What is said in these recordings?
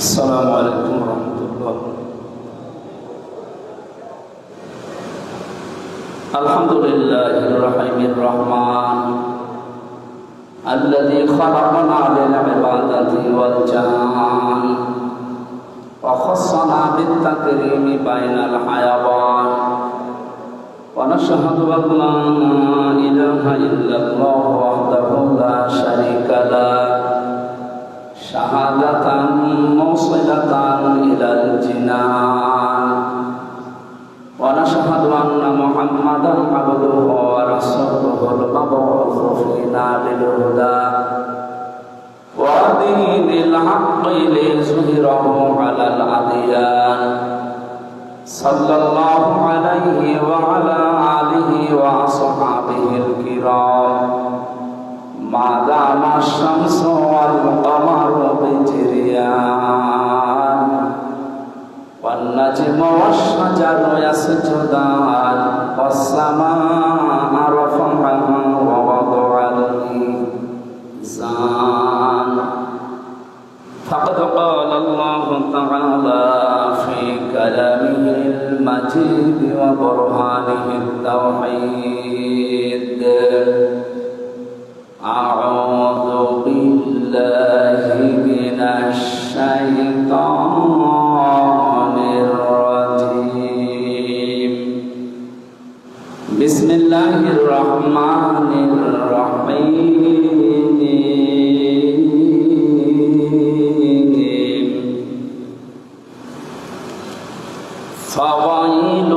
السلام عليكم ورحمة الله. الحمد لله الرحيم الرحمن الذي خلقنا للعبادة والجان وخصنا بالتكريم بين الحيوان ونشهد أن لا إله إلا الله وحده لا شريك له شهادة موصلة إلى الجنان ونشهد أن محمدا عبده ورسوله المبعوث فينا بالهدى ودين الحق ليظهره على الأديان صلى الله عليه وعلى آله وأصحابه الكرام ما دام الشمس والقمر بجريان والنجم والشجر يسجدان والسماء رفعها ووضع الميزان فقد قال الله تعالى في كلامه المجيد وبرهانه التوحيد أعوذ بالله من الشيطان الرجيم بسم الله الرحمن الرحيم فويل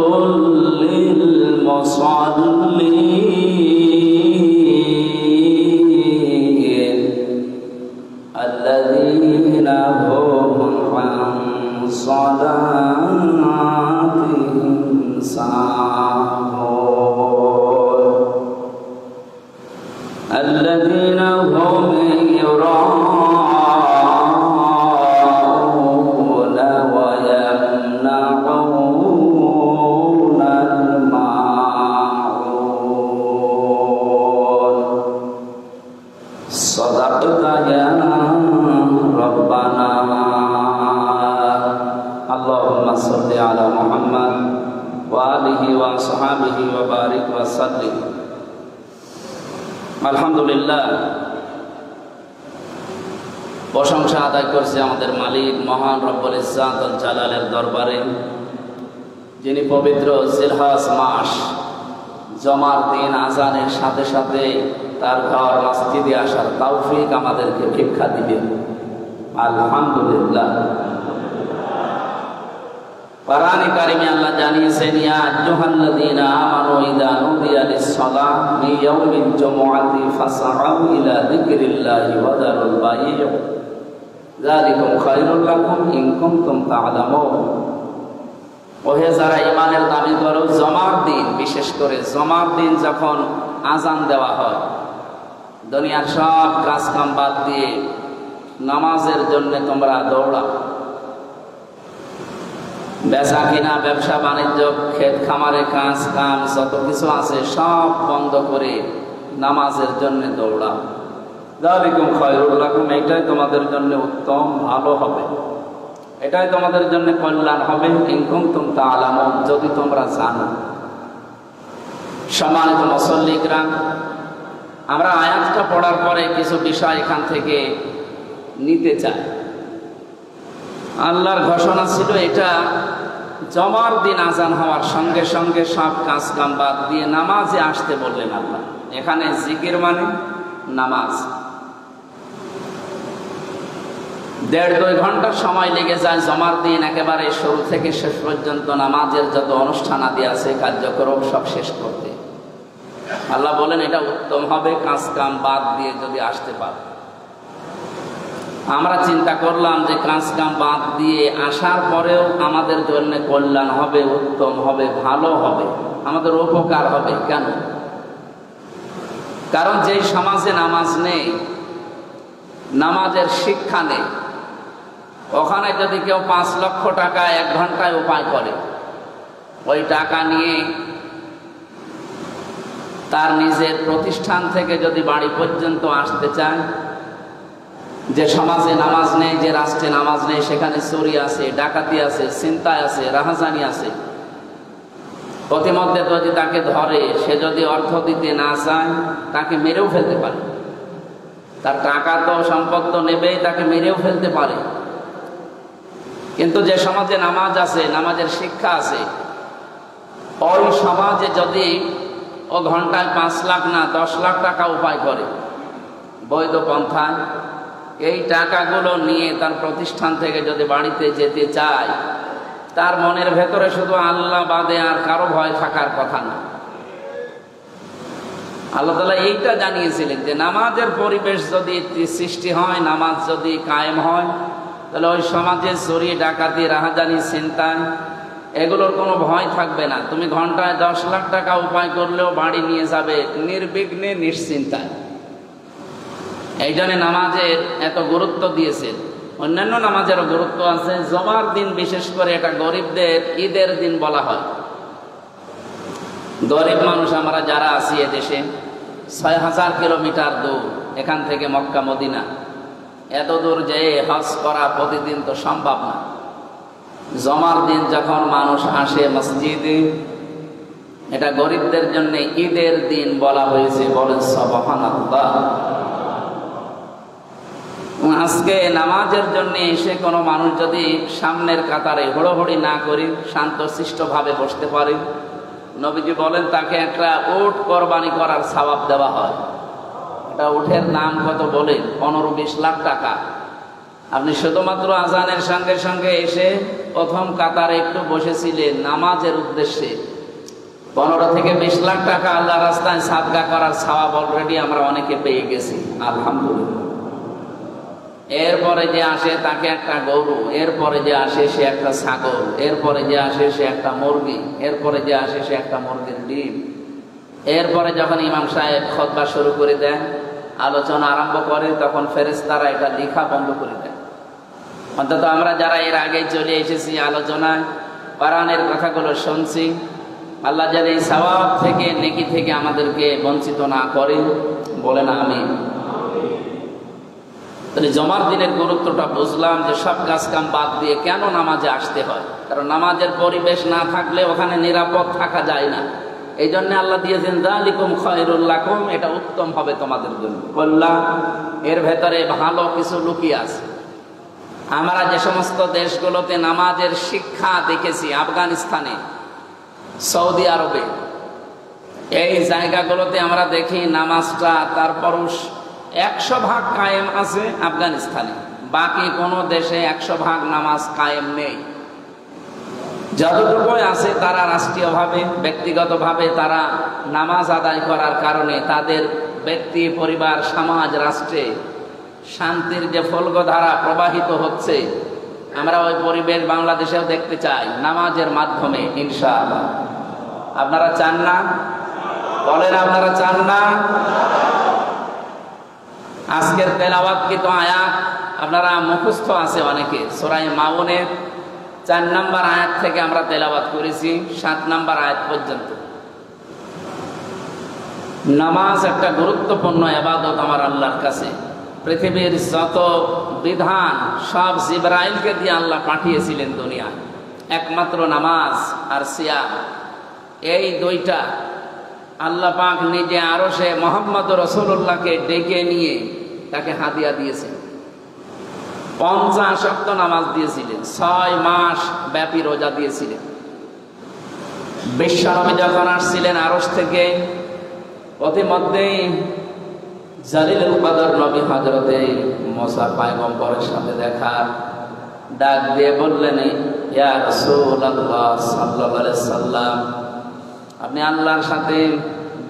للمصلين الذين هم عن صلاتهم ساهون الذين هم يراءون ويمنعون الماعون صدقت يا ربنا اللهم صل على محمد وآله وصحبه وبارك وسلم আলহামদুলিল্লাহ প্রশংসা আদায় করছে আমাদের মালিক মহান রব্বুল ইজ্জাত ওয়াল জালালের দরবারে, যিনি পবিত্র জিলহজ মাস জমার দিন আজানের সাথে সাথে তার ঘর মসজিদে আসার তৌফিক আমাদেরকে ভিক্ষা দিবেন। আলহামদুলিল্লাহ। কোরআনে কারিমে আল্লাহ জানিয়েছেন, ইয়া আইয়ুহাল্লাযীনা আমানু ইযা নুদিয়া লিস-সালাহ মিন ইয়াউমিল জুমআতি ফাসআউ ইলা যিকরিল্লাহি ওয়া যারুল বাই' যালিকুম খায়রুল লাকুম ইন কুনতুম তা'লামুন। ওহে যারা ঈমানের দাবি করো, জমার দিন, বিশেষ করে জমার দিন যখন আজান দেওয়া হয়, দুনিয়ার সব কাজ কাম বাদ দিয়ে নামাজের জন্য তোমরা দৌড়াও। বেচা কিনা, ব্যবসা বাণিজ্য, ক্ষেত খামারে কাজ কাম যত কিছু আছে সব বন্ধ করে নামাজের জন্য দৌড়াও। যালিকুম খায়রুল লাকুম, এটাই তোমাদের জন্য উত্তম, ভালো হবে, এটাই তোমাদের জন্য কল্যাণ হবে। ইন কুনতুম তা'লামুন, যদি তোমরা জানো। সম্মানিত মুসল্লিরা, আমরা আয়াতটা পড়ার পরে কিছু বিষয় এখান থেকে নিতে চাই। আল্লাহর ঘোষণা ছিল এটা, জমার দিন আজান হওয়ার সঙ্গে সঙ্গে সব কাজ কাম বাদ দিয়ে নামাজে আসতে বললেন আল্লাহ। এখানে জিকির মানে নামাজ। 1.5-2 ঘন্টা সময় লেগে যায় জমার দিন একেবারে শুরু থেকে শেষ পর্যন্ত নামাজের যত অনুষ্ঠান আদি আছে, কার্যক্রম সব শেষ করতে। আল্লাহ বলেন এটা উত্তম হবে কাজ কাম বাদ দিয়ে যদি আসতে পারো। আমরা চিন্তা করলাম যে কাজ কাম বাদ দিয়ে আসার পরেও আমাদের জন্য কল্যাণ হবে, উত্তম হবে, ভালো হবে, আমাদের উপকার হবে। কেন? কারণ যেই সমাজে নামাজ নেই, নামাজের শিক্ষা নেই, ওখানে যদি কেউ 5 লক্ষ টাকা 1 ঘন্টায় উপায় করে, ওই টাকা নিয়ে তার নিজের প্রতিষ্ঠান থেকে যদি বাড়ি পর্যন্ত আসতে চায়, যে সমাজে নামাজ নেই, যে রাষ্ট্রে নামাজ নেই, সেখানে চুরি আছে, ডাকাতি আছে, ছিনতাই আছে, রাহাজানি আছে। প্রতিমধ্যে যদি তাকে ধরে, সে যদি অর্থ দিতে না চায়, তাকে মেরেও ফেলতে পারে। তার টাকা তো সম্পদ তো নেবেই, তাকে মেরেও ফেলতে পারে। কিন্তু যে সমাজে নামাজ আছে, নামাজের শিক্ষা আছে, ওই সমাজে যদি ও ঘন্টায় 5 লাখ না 10 লাখ টাকা উপায় করে বৈধ পন্থায়, এই টাকাগুলো নিয়ে তার প্রতিষ্ঠান থেকে যদি বাড়িতে যেতে চায়, তার মনের ভেতরে শুধু আল্লাহ বাদে আর কারো ভয় থাকার কথা না। আল্লাহ তাআলা এইটা জানিয়েছিলেন যে নামাজের পরিবেশ যদি সৃষ্টি হয়, নামাজ যদি কায়েম হয়, তাহলে ওই সমাজে চুরি, ডাকাতি, রাহাজানি, ছিনতাই এগুলোর কোনো ভয় থাকবে না। তুমি ঘন্টায় 10 লাখ টাকা উপায় করলেও বাড়ি নিয়ে যাবে নির্বিঘ্নে, নিশ্চিন্তায়। এই জন্য নামাজের এত গুরুত্ব দিয়েছেন। অন্যান্য নামাজেরও গুরুত্ব আছে। জমার দিন বিশেষ করে এটা গরিবদের ঈদের দিন বলা হয়। গরিব মানুষ আমরা যারা আছি এদেশে, 6000 কিলোমিটার দূর এখান থেকে মক্কা মদিনা, এত দূর যেয়ে হজ করা প্রতিদিন তো সম্ভব না। জমার দিন যখন মানুষ আসে মসজিদে, এটা গরিবদের জন্য ঈদের দিন বলা হয়েছে। বলেন সুবহানাল্লাহ। আজকে নামাজের জন্য এসে কোনো মানুষ যদি সামনের কাতারে হুড়োহুড়ি না করে শান্তশিষ্ট ভাবে বসতে পারে, নবীজি বলেন তাকে একটা উট কোরবানি করার সওয়াব দেওয়া হয়। এটা উটের নাম কত বলেন? 15-20 লাখ টাকা। আপনি শুধুমাত্র আজানের সঙ্গে সঙ্গে এসে প্রথম কাতারে একটু বসেছিলেন নামাজের উদ্দেশ্যে, 15 থেকে 20 লাখ টাকা আল্লাহ রাস্তায় সাদকা করার সওয়াব অলরেডি আমরা অনেকে পেয়ে গেছি, আলহামদুলিল্লাহ। এরপরে যে আসে তাকে একটা গরু, এরপরে যে আসে সে একটা ছাগল, এরপরে যে আসে সে একটা মুরগি, এরপরে যে আসে সে একটা মুরগির ডিম। এরপরে যখন ইমাম সাহেব খুতবা শুরু করে দেন, আলোচনা আরম্ভ করে, তখন ফেরেশতারা এটা লেখা বন্ধ করে দেন। অন্তত আমরা যারা এর আগে চলে এসেছি আলোচনায়, কোরআনের কথাগুলো শুনছি, আল্লাহ যেন এই সওয়াব থেকে, নেকি থেকে আমাদেরকে বঞ্চিত না করেন, বলেন আমিন। তাহলে জমার দিনের গুরুত্বটা বুঝলাম যে সব কাজ কাম বাদ দিয়ে কেন নামাজে আসতে হয়। কারণ নামাজের পরিবেশ না থাকলে ওখানে নিরাপদ থাকা যায় না। এই জন্য আল্লাহ দিয়েছেন যালিকুম খায়রুল লাকুম, এটা উত্তম হবে তোমাদের জন্য। কল্যাণ, এর ভেতরে ভালো কিছু লুকিয়ে আছে। আমরা যে সমস্ত দেশগুলোতে নামাজের শিক্ষা দেখেছি, আফগানিস্তানে, সৌদি আরবে, এই জায়গাগুলোতে আমরা দেখি নামাজটা তারপর 100% কায়েম আছে আফগানিস্তানে। বাকি কোনো দেশে 100% নামাজ কায়েম নেই। যতটুকু আছে তারা রাষ্ট্রীয়ভাবে, ব্যক্তিগতভাবে তারা নামাজ আদায় করার কারণে তাদের ব্যক্তি, পরিবার, সমাজ, রাষ্ট্রে শান্তির যে ফলগধারা প্রবাহিত হচ্ছে, আমরা ওই পরিবেশ বাংলাদেশেও দেখতে চাই নামাজের মাধ্যমে, ইনশাআল্লাহ। আপনারা চান না? বলেন, আপনারা চান না? আজকের তেলাওয়াতকৃত আয়াত আপনারা মুখস্থ আছে অনেকে। সূরা মাউনের 4 নম্বর আয়াত থেকে আমরা তেলাওয়াত করেছি 7 নম্বর আয়াত পর্যন্ত। নামাজ একটা গুরুত্বপূর্ণ ইবাদত আমার আল্লাহর কাছে। পৃথিবীর যত বিধান সব জিবরাইলকে দিয়ে আল্লাহ পাঠিয়েছিলেন দুনিয়া, একমাত্র নামাজ আর সিয়াম, এই দুইটা আল্লাহ পাক নিজে আরশে মুহাম্মদ রাসূলুল্লাহকে ডেকে নিয়ে তাকে হাদিয়া দিয়েছেন। 50 ওয়াক্ত নামাজ দিয়েছিলেন, 6 মাস ব্যাপী রোজা দিয়েছিলেন। বিশ্বনবী যখন আসছিলেন আরশ থেকে, প্রতিমধ্যেই জালিলুল কদর নবী হযরতে মুসা পয়গম্বরের সাথে দেখা, ডাক দিয়ে বললেন, ইয়া রাসূলুল্লাহ সাল্লাল্লাহু আলাইহি সাল্লাম, আপনি আল্লাহর সাথে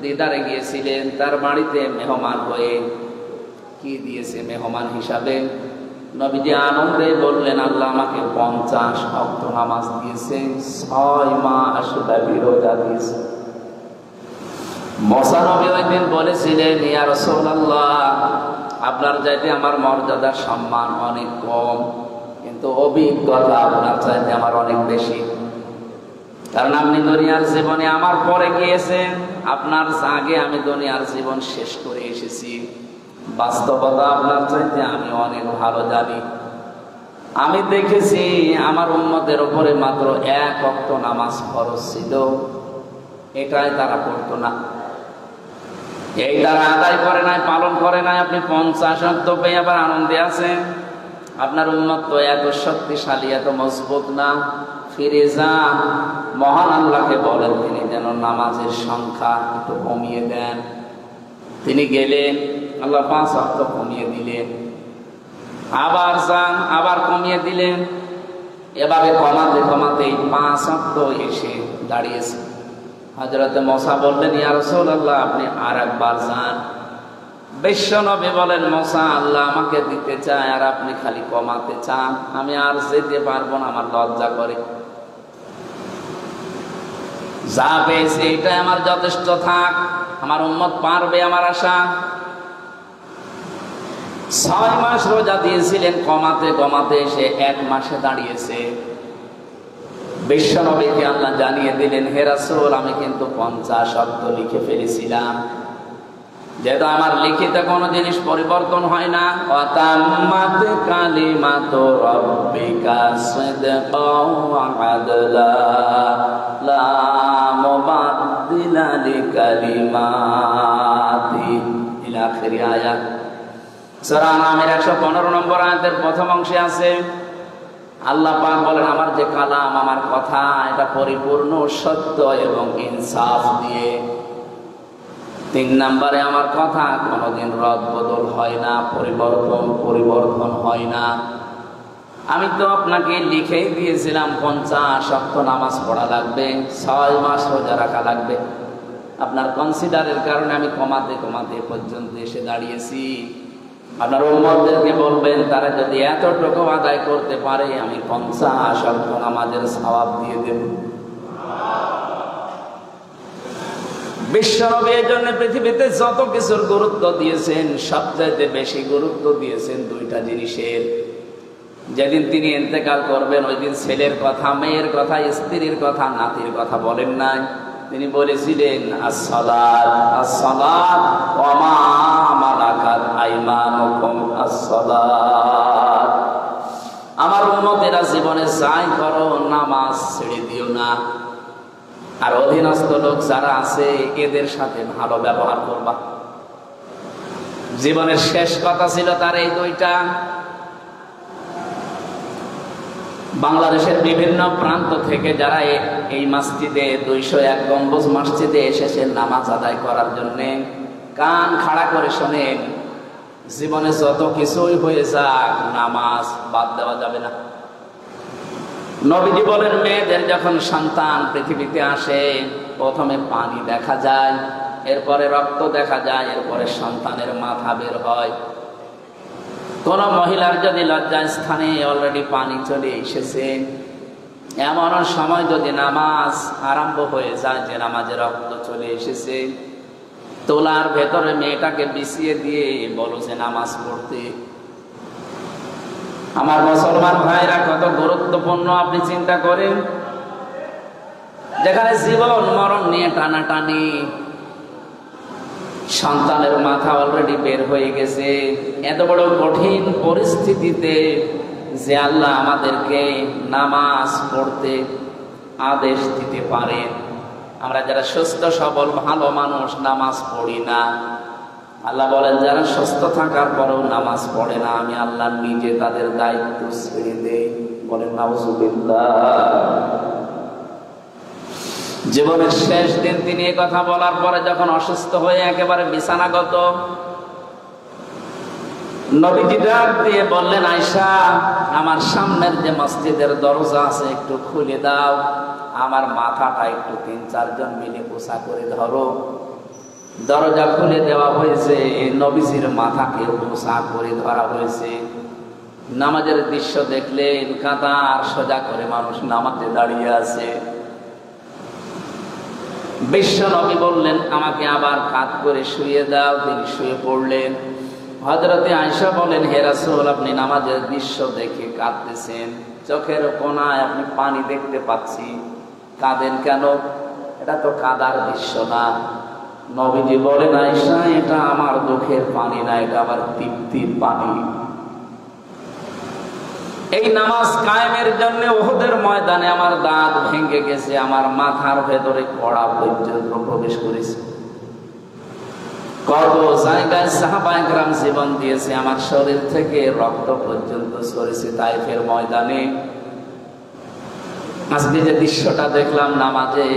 দিদারে গিয়েছিলেন, তার বাড়িতে মেহমান হয়ে। কি দিয়েছে মেহমান হিসাবে? নবীজি আনন্দে বললেন, আল্লাহ আমাকে 50 ওয়াক্ত নামাজ দিয়েছে, 6 মাস ব্যাপী রোজা দিয়েছে। মুসা নবী একদিন বলেছিলেন, ইয়া রাসূলুল্লাহ, আপনার চাইতে আমার মর্যাদা সম্মান অনেক কম, কিন্তু অভিজ্ঞতা আপনার চাইতে আমার অনেক বেশি। কারণ আপনি দুনিয়ার জীবনে আমার পরে গিয়েছেন, আপনার আগে আমি দুনিয়ার জীবন শেষ করে এসেছি। বাস্তবতা আপনার চাইতে আমি অনেক ভালো জানি। আমি দেখেছি আমার উম্মতের উপরে মাত্র 1 ওয়াক্ত নামাজ ফরজ ছিল, এটাই তারা পড়তো না। এই তারা আদায় করে নাই, পালন করে নাই। আপনি 50 ওয়াক্ত পেয়ে আবার আনন্দে আছেন। আপনার উম্মত তো এত শক্তিশালী, এত মজবুত না। ফিরে যান, মহান আল্লাহকে বলেন তিনি যেন নামাজের সংখ্যা একটু কমিয়ে দেন। তিনি গেলেন, আল্লাহ 5 ওয়াক্ত কমিয়ে দিলেন। আবার যান, আবার কমিয়ে দিলেন। এভাবে কমাতে কমাতে 5 ওয়াক্ত এসে দাঁড়িয়েছে। হযরতে মুসা বললেন, ইয়া রাসূলুল্লাহ, আপনি আরেকবার যান। বিশ্বনবী বলেন, মুসা, আল্লাহ আমাকে দিতে চায় আর আপনি খালি কমাতে চান। আমি আর যেতে পারবো না, আমার লজ্জা করে। যা পেয়েছে এটাই আমার যথেষ্ট, থাক। আমার উম্মত পারবে, আমার আশা। 6 মাস রোজা দিয়েছিলেন, কমাতে কমাতে এসে 1 মাসে দাঁড়িয়েছে। বিশ্বনবীকে আল্লাহ জানিয়ে দিলেন, হে রাসূল, আমি কিন্তু 50 ওয়াক্ত লিখে ফেলেছিলাম। যেহেতু আমার লিখিত কোনো জিনিস পরিবর্তন হয় না। ওয়াতাম্মাত কালিমাতু রাব্বিকা সিদকাও ওয়া আদলা লা মুবাদদিলা লিকালিমাতি ইলা আখিরি আয়াত। সূরা আনামের 115 নম্বর আয়াতের প্রথম অংশে আছে, আল্লাহ পাক বলেন, আমার যে কালাম, আমার কথা, এটা পরিপূর্ণ সত্য এবং ইনসাফ দিয়ে। 3 নম্বরে আমার কথা কোনোদিন রদ বদল হয় না, পরিবর্তন হয় না। আমি তো আপনাকে লিখেই দিয়েছিলাম 50 ওয়াক্ত নামাজ পড়া লাগবে, 6 মাস রোজা রাখা লাগবে। আপনার কনসিডারের কারণে আমি কমাতে কমাতে পর্যন্ত এসে দাঁড়িয়েছি। আপনার উম্মতদেরকে বলবেন, তারা যদি এতটুকু আদায় করতে পারে, আমি 50 ওয়াক্ত নামাজের সওয়াব দিয়ে দেব। বিশ্বনবী এর জন্য পৃথিবীতে যত কিছুর গুরুত্ব দিয়েছেন, সবচাইতে বেশি গুরুত্ব দিয়েছেন 2টা জিনিসের। যেদিন তিনি ইন্তেকাল করবেন, ওই দিন ছেলের কথা, মেয়ের কথা, স্ত্রীর কথা, নাতির কথা বলেন নাই। তিনি বলেছিলেন, আসসালাত আসসালাত ওয়া মা মালাকাত আইমানুকুম আসসালাত। আমার উম্মতেরা জীবনে যাই করো, নামাজ ছেড়ে দিও না। আর অধীনস্থ লোক যারা আছে, এদের সাথে ভালো ব্যবহার করবা। জীবনের শেষ কথা ছিল তার এই 2টা। বাংলাদেশের বিভিন্ন প্রান্ত থেকে যারা এই মসজিদে 201 গম্বুজ মসজিদে এসেছেন নামাজ আদায় করার জন্য, কান খাড়া করে শোনেন, জীবনে যত কিছুই হয়ে যাক, নামাজ বাদ দেওয়া যাবে না। নবীজি বলেন, মেয়েদের যখন সন্তান পৃথিবীতে আসে, প্রথমে পানি দেখা যায়, এরপরে রক্ত দেখা যায়, এরপরে সন্তানের মাথা বের হয়। কোন মহিলার যদি লজ্জাস্থানে অলরেডি পানি চলে এসেছে, এমন সময় যদি নামাজ আরম্ভ হয়ে যায়, যে নামাজে রক্ত চলে এসেছে, তোলার ভেতরে মেয়েটাকে বিছিয়ে দিয়ে বলো যে নামাজ পড়তে। আমার মুসলমান ভাইরা, কত গুরুত্বপূর্ণ আপনি চিন্তা করেন। যেখানে জীবন মরণ নিয়ে টানাটানি, সন্তানের মাথা অলরেডি বের হয়ে গেছে, এত বড় কঠিন পরিস্থিতিতে যে আল্লাহ আমাদেরকে নামাজ পড়তে আদেশ দিতে পারেন, আমরা যারা সুস্থ সবল ভালো মানুষ নামাজ পড়ি না। আল্লাহ বলেন, যারা সুস্থ থাকার পরেও নামাজ পড়ে না, আমি আল্লাহ নিজে তাদের দায়িত্ব ছেড়ে দেই। বলেন নাউজুবিল্লাহ। জীবনের শেষ দিন তিনি এই কথা বলার পরে যখন অসুস্থ হয়ে একেবারে বিছানাগত, নবীজি ডাক দিয়ে বললেন, আয়েশা, আমার সামনের যে মসজিদের দরজা আছে একটু খুলে দাও, আমার মাথাটা একটু 3-4 জন মিলে পোষা করে ধরো। দরজা খুলে দেওয়া হয়েছে, নবীজির মাথাকে পোষা করে ধরা হয়েছে। নামাজের দৃশ্য দেখলেন, কাতার সোজা করে মানুষ নামাজে দাঁড়িয়ে আছে। বিশ্ব নবী বললেন, আমাকে আবার কাত করে শুয়ে দাও। তিনি শুয়ে পড়লেন। হযরতে আয়েশা বলেন, হে রাসূল, আপনি নামাজের দৃশ্য দেখে কাঁদতেছেন, চোখের কোণায় আপনি পানি দেখতে পাচ্ছি, কাঁদেন কেন? এটা তো কাদার দৃশ্য না। নবীজি বলেন, আয়েশা, এটা আমার দুঃখের পানি না, এটা আমার তৃপ্তির পানি। এই নামাজ কায়েমের জন্য উহুদের ময়দানে আমার দাঁত ভেঙে গেছে, আমার মাথার ভেতরে কড়া পর্যন্ত প্রবেশ করেছে। কত জায়গায় সাহাবায়ে কেরাম জীবন দিয়েছে, আমার শরীর থেকে রক্ত পর্যন্ত ঝরেছে তায়েফের ময়দানে। আজকে যে দৃশ্যটা দেখলাম নামাজে,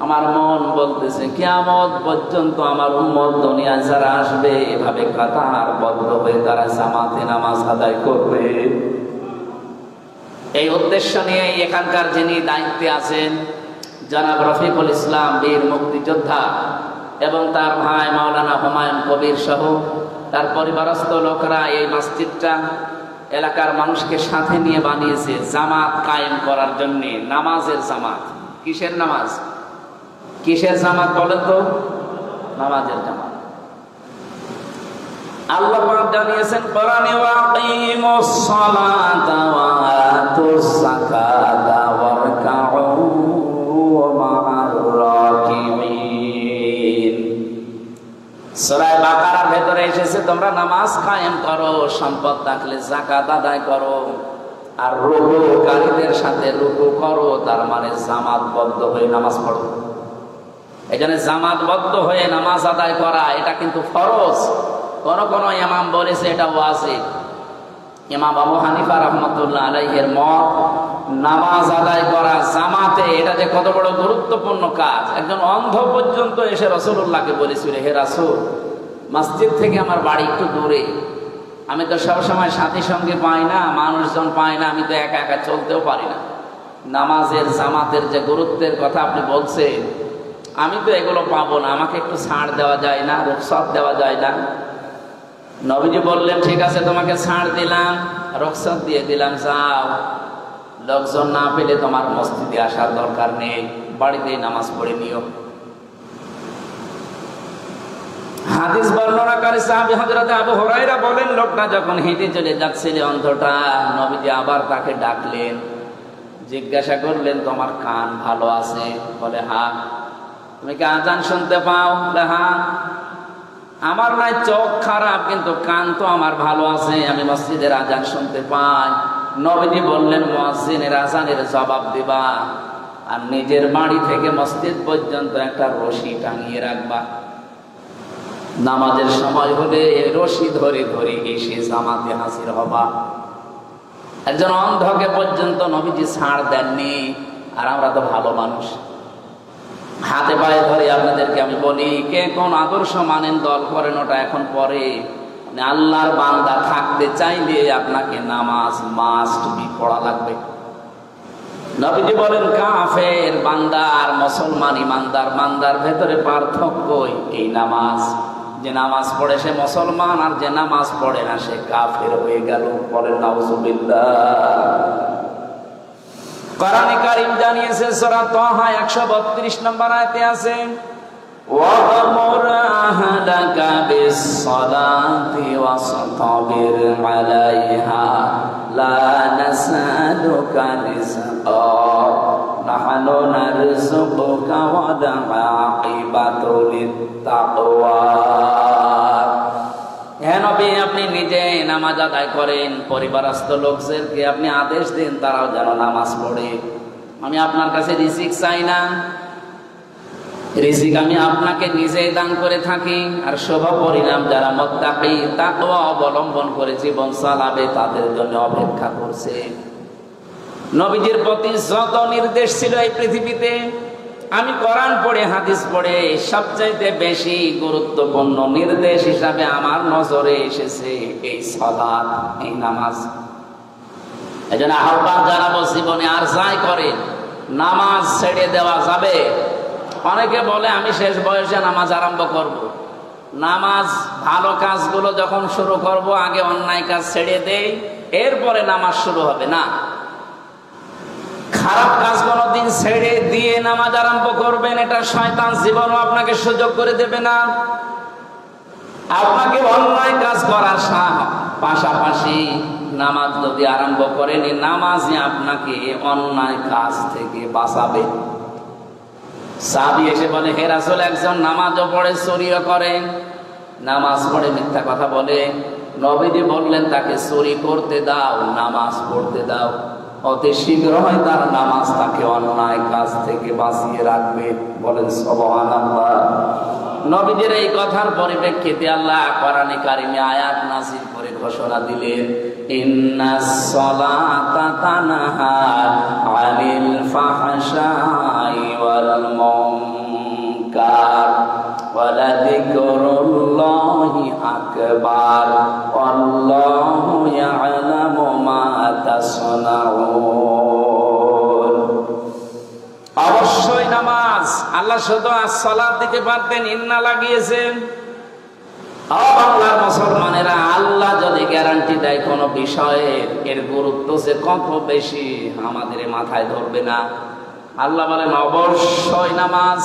আমার মন বলতেছে কিয়ামত পর্যন্ত আমার উম্মত দুনিয়ায় যারা আসবে এভাবে কাতারবদ্ধ হয়ে তারা জামাতে নামাজ আদায় করবে। এই উদ্দেশ্য নিয়ে এখানকার যিনি দায়িত্বে আছেন জনাব রফিকুল ইসলাম, বীর মুক্তিযোদ্ধা, এবং তার ভাই মাওলানা হুমায়ুন কবির সহ তার পরিবারস্থ লোকরা এই মসজিদটা এলাকার মানুষকে সাথে নিয়ে বানিয়েছে জামাত কায়েম করার জন্য। নামাজের জামাত। কিসের নামাজ? কিসের জামাত বলেন তো? নামাজের জামাত। আল্লাহ পাক জানিয়েছেন কোরআনে, ওয়াকিমুস সালাতা ওয়া আতুস যাকাতা ওয়ারকাউ মা'আর রাকিঈন। সূরা বাকারার ভেতরে এসেছে তোমরা নামাজ কায়েম করো, সম্পদ থাকলে যাকাত আদায় করো, আর রুকুকারীদের সাথে রুকু করো। তার মানে জামাতবদ্ধ হয়ে নামাজ পড়ো। এখানে জামাতবদ্ধ হয়ে নামাজ আদায় করা এটা কিন্তু ফরজ। কোন কোন ইমাম বলেছে এটা ওয়াজিব। ইমাম আবু হানিফা রাহমাতুল্লাহ আলাইহির মত, নামাজ আদায় করা জামাতে এটা যে কত বড় গুরুত্বপূর্ণ কাজ। একজন অন্ধ পর্যন্ত এসে রাসূলুল্লাহকে বলেছিল, হে রাসূল, মসজিদ থেকে আমার বাড়ি একটু দূরে, আমি তো সবসময় সাথী সঙ্গে পাই না, মানুষজন পাই না, আমি তো একা একা চলতেও পারি না। নামাজের জামাতের যে গুরুত্বের কথা আপনি বলছেন, আমি তো এগুলো পাবো না, আমাকে একটু ছাড় দেওয়া যায় না, রুখসত দেওয়া যায় না? নবীজি বললেন, ঠিক আছে, তোমাকে ছাড় দিলাম, রুখসত দিয়ে দিলাম, যাও। লোকজন না পেলে তোমার মসজিদে আসার দরকার নেই, বাড়িতেই নামাজ পড়ে নিও। হাদিস বর্ণনাকারী সাহাবী হযরত আবু হুরায়রা বলেন, লোকটা যখন হেঁটে চলে যাচ্ছিল অন্ধটা, নবীজি আবার তাকে ডাকলেন, জিজ্ঞাসা করলেন, তোমার কান ভালো আছে? বলে হ্যাঁ। তুমি কি আজান শুনতে পাও? বলে হ্যাঁ। আমার নাই চোখ খারাপ, কিন্তু কান তো আমার ভালো আছে, আমি মসজিদের আজান শুনতে পাই। নবীজি বললেন, মুয়াজ্জিনের আজানের জবাব দিবা, আর নিজের বাড়ি থেকে মসজিদ পর্যন্ত একটা রশি টাঙিয়ে রাখবা। নামাজের সময় হলে রশি ধরে ধরে এসে জামাতে হাজির হবা। একজন অন্ধকে পর্যন্ত নবীজি ছাড় দেননি, আর আমরা তো ভালো মানুষ, হাতে পায়ে ধরে আপনাদেরকে আমি বলি, কে কোন আদর্শ মানেন, দল করেন, ওটা এখন পরে। আল্লাহর বান্দা থাকতে চাইলে আপনাকে নামাজ মাস্ট বি পড়া লাগবে। নবীজি বলেন, কাফের বান্দা আর মুসলমান ইমানদার বান্দার ভেতরে পার্থক্য এই নামাজ। যে নামাজ পড়ে সে মুসলমান, আর যে নামাজ পড়ে না সে কাফের হয়ে গেল। বলেন নাউজুবিল্লাহ। কোরআনে কারীম জানিয়েছে, সূরা তাহা 132 নম্বর আয়াতে আছে, ওয়া'মুর আহলাকা বিস-সালাতি ওয়াসতাবির আলাইহা লা নাসআলুকা রিজকা নাহনু নারযুকুকা ওয়া আকিবাতু লিত-তাকওয়া। হে নবী, আপনি নিজে নামাজ আদায় করেন, পরিবারস্থ লোকদেরকে আপনি আদেশ দিন তারাও যেন নামাজ পড়ে। আমি আপনার কাছে রিজিক চাই না, রিজিক আমি আপনাকে নিজেই দান করে থাকি। আর শুভ পরিণাম যারা মুত্তাকি, তাকওয়া অবলম্বন করে জীবন চালাবে, তাদের জন্য অপেক্ষা করছে। নবীজির প্রতি যত নির্দেশ ছিল এই পৃথিবীতে, আমি কোরআন পড়ে হাদিস পড়ে সবচাইতে বেশি গুরুত্বপূর্ণ নির্দেশ হিসাবে আমার নজরে এসেছে এই সালাত, এই নামাজ। এজন্য আহ্বান জানাবো, জীবনে আর যাই করে নামাজ ছেড়ে দেওয়া যাবে? অনেকে বলে আমি শেষ বয়সে নামাজ আরম্ভ করব। নামাজ ভালো কাজগুলো যখন শুরু করব, আগে অন্যায় কাজ ছেড়ে দেই, এরপরে নামাজ শুরু হবে না। খারাপ কাজ কোনদিন ছেড়ে দিয়ে নামাজ আরম্ভ করবেন, এটা শয়তান জীবনও আপনাকে সুযোগ করে দেবে না। আপনাকে অন্যায় কাজ করার পাশাপাশি নামাজ যদি আরম্ভ করেন, নামাজই আপনাকে অন্যায় কাজ থেকে বাঁচাবে। সাহাবী এসে বলে, হে রাসূল, একজন নামাজও পড়ে চুরিও করে, নামাজ পড়ে মিথ্যা কথা বলে। নবীজি বললেন, তাকে চুরি করতে দাও, নামাজ পড়তে দাও, অতি শীঘ্রই তার নামাজ তাকে অন্যায় কাজ থেকে বাঁচিয়ে রাখবে। বলেন সুবহানাল্লাহ। নবীজির এই কথার পরিপ্রেক্ষিতে আল্লাহ কোরআনে কারিমে আয়াত নাযিল করে ঘোষণা দিলেন, ইন্নাস সালাতা তানহা আনিল ফাহশাই ওয়াল মুনকার ওয়ালা যিকরুল্লাহি আকবার আল্লাহু ইয়ালামু মা তাসনাউন। অবশ্যই নামাজ। আল্লাহ শুধু as-সালাত দিতে পারতেন, ইন্না লাগিয়েছেন। বাংলার মুসলমানেরা, আল্লাহ যদি গ্যারান্টি দেয় কোনো বিষয়ে, এর গুরুত্ব যে কত বেশি আমাদের মাথায় ধরবে না। আল্লাহ বলেন অবশ্যই নামাজ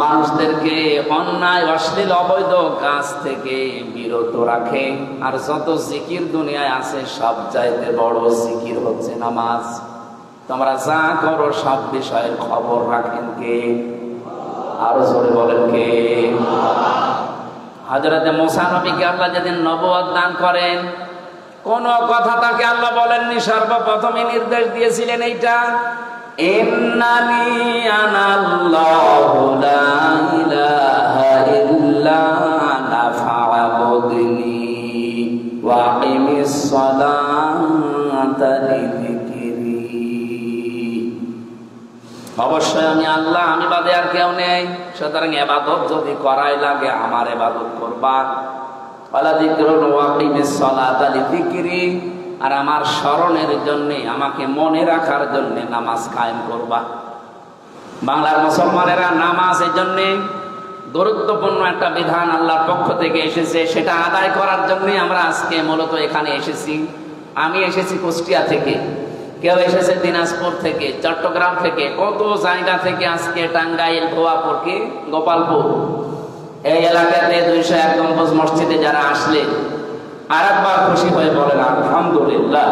মানুষদেরকে অন্যায়, অশ্লীল, অবৈধ কাজ থেকে বিরত রাখে। আর যত জিকির দুনিয়ায় আছে, সব চাইতে বড় জিকির হচ্ছে নামাজ। তোমরা যা করো সব বিষয়ের খবর রাখেন কে? আরো জোরে বলেন কে? হযরতে মুসা নবীকে আল্লাহ যেদিন নবুয়ত দান করেন, কোন কথা তাকে আল্লাহ বলেননি, সর্বপ্রথমে নির্দেশ দিয়েছিলেন এইটা, ইন্নানি আনাল্লাহু লা ইলাহা ইল্লা আনা ফা'বুদনি ওয়া আকিমিস সালাতা লিযিকরি। অবশ্যই আমি আল্লাহ, আমি বাদে আর কেউ নেই, সুতরাং ইবাদত যদি করাই লাগে আমার ইবাদত করবা। ওয়ালা যিকরুন ওয়া আকিমিস সালাতা লিযিকরি, আর আমার স্মরণের জন্য, আমাকে মনে রাখার জন্য নামাজ কায়েম করবা। বাংলার মুসলমানেরা, নামাজ এই জন্য গুরুত্বপূর্ণ একটা বিধান আল্লাহর পক্ষ থেকে এসেছে, সেটা আদায় করার জন্য আমরা আজকে মূলত এখানে এসেছি। আমি এসেছি কুষ্টিয়া থেকে, কেউ এসেছে দিনাজপুর থেকে, চট্টগ্রাম থেকে, কত জায়গা থেকে আজকে টাঙ্গাইল, ভুয়াপুর, কি গোপালপুর, এই এলাকাতে 201 গম্বুজ মসজিদে যারা আসলেন, আর একবার খুশি হয়ে বলেন আলহামদুলিল্লাহ।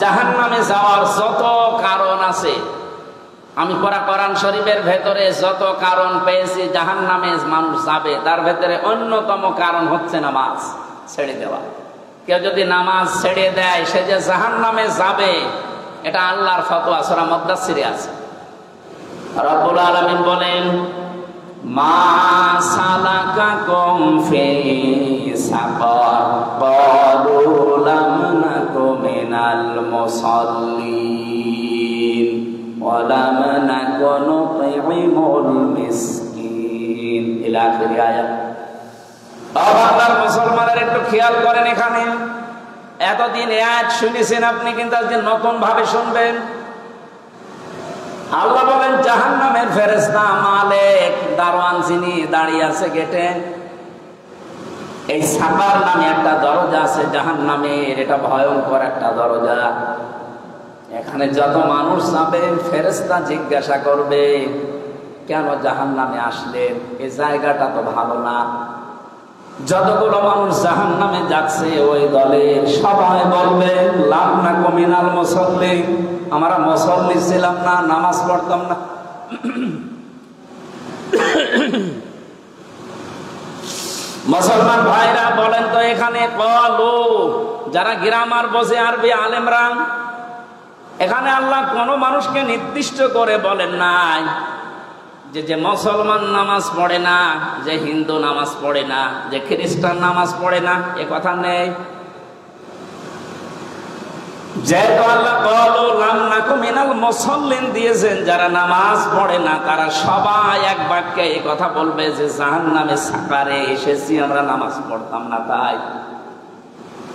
জাহান্নামে যাওয়ার যত কারণ আছে, আমি কোরআন শরীফের ভেতরে যত কারণ পেয়েছি জাহান্নামে মানুষ যাবে, তার ভেতরে অন্যতম কারণ হচ্ছে নামাজ ছেড়ে দেওয়া। কেউ যদি নামাজ ছেড়ে দেয়, সে যে জাহান্নামে যাবে, এটা আল্লাহর ফতোয়া, সূরা মুদ্দাসসিরে আছে। রব্বুল আলামিন বলেন, মা সালাকাকুম ফি সাকার ক্বালু লাম নাকু মিনাল মুসাল্লিন ওয়া লাম নাকু নুতঈমুল মিসকিন ইলা আখির আয়াত। আল্লাহর মুসলমানের একটু খেয়াল করেন, এখানে এতদিন আয়াত শুনেছেন আপনি, কিন্তু আজকে নতুন ভাবে শুনবেন। আল্লাহ বলেন জাহান্নামের ফেরেশতা মালিক, দারওয়ান যিনি দাঁড়িয়ে আছে গেটে, এই সাকার নামে একটা দরজা আছে জাহান্নামের, এটা ভয়ঙ্কর একটা দরজা। এখানে যত মানুষ যাবে, ফেরেশতা জিজ্ঞাসা করবে, কেন জাহান্নামে আসলেন? এই জায়গাটা তো ভালো না। যতগুলো মানুষ জাহান্নামে যাচ্ছে, ওই দলের সবাই বলবে লাম নাকু মিনাল মুসাল্লিন, আমরা মুসল্লি ছিলাম না, নামাজ পড়তাম না। মুসলমান ভাইরা বলেন তো, এখানে ক্বালু, যারা গ্রামার বোঝে আরবি আলেমরা, এখানে আল্লাহ কোন মানুষকে নির্দিষ্ট করে বলেন নাই যে মুসলমান নামাজ পড়ে না, যে হিন্দু নামাজ পড়ে না, যে খ্রিস্টান নামাজ পড়ে না, এ কথা নেই। যেহেতু আল্লাহ ক্বালু লাম নাকু মিনাল মুসাল্লিন দিয়েছেন, যারা নামাজ পড়ে না তারা সবাই এক বাক্যে এই কথা বলবে যে জাহান্নামে সাকারে এসেছি, আমরা নামাজ পড়তাম না। তাই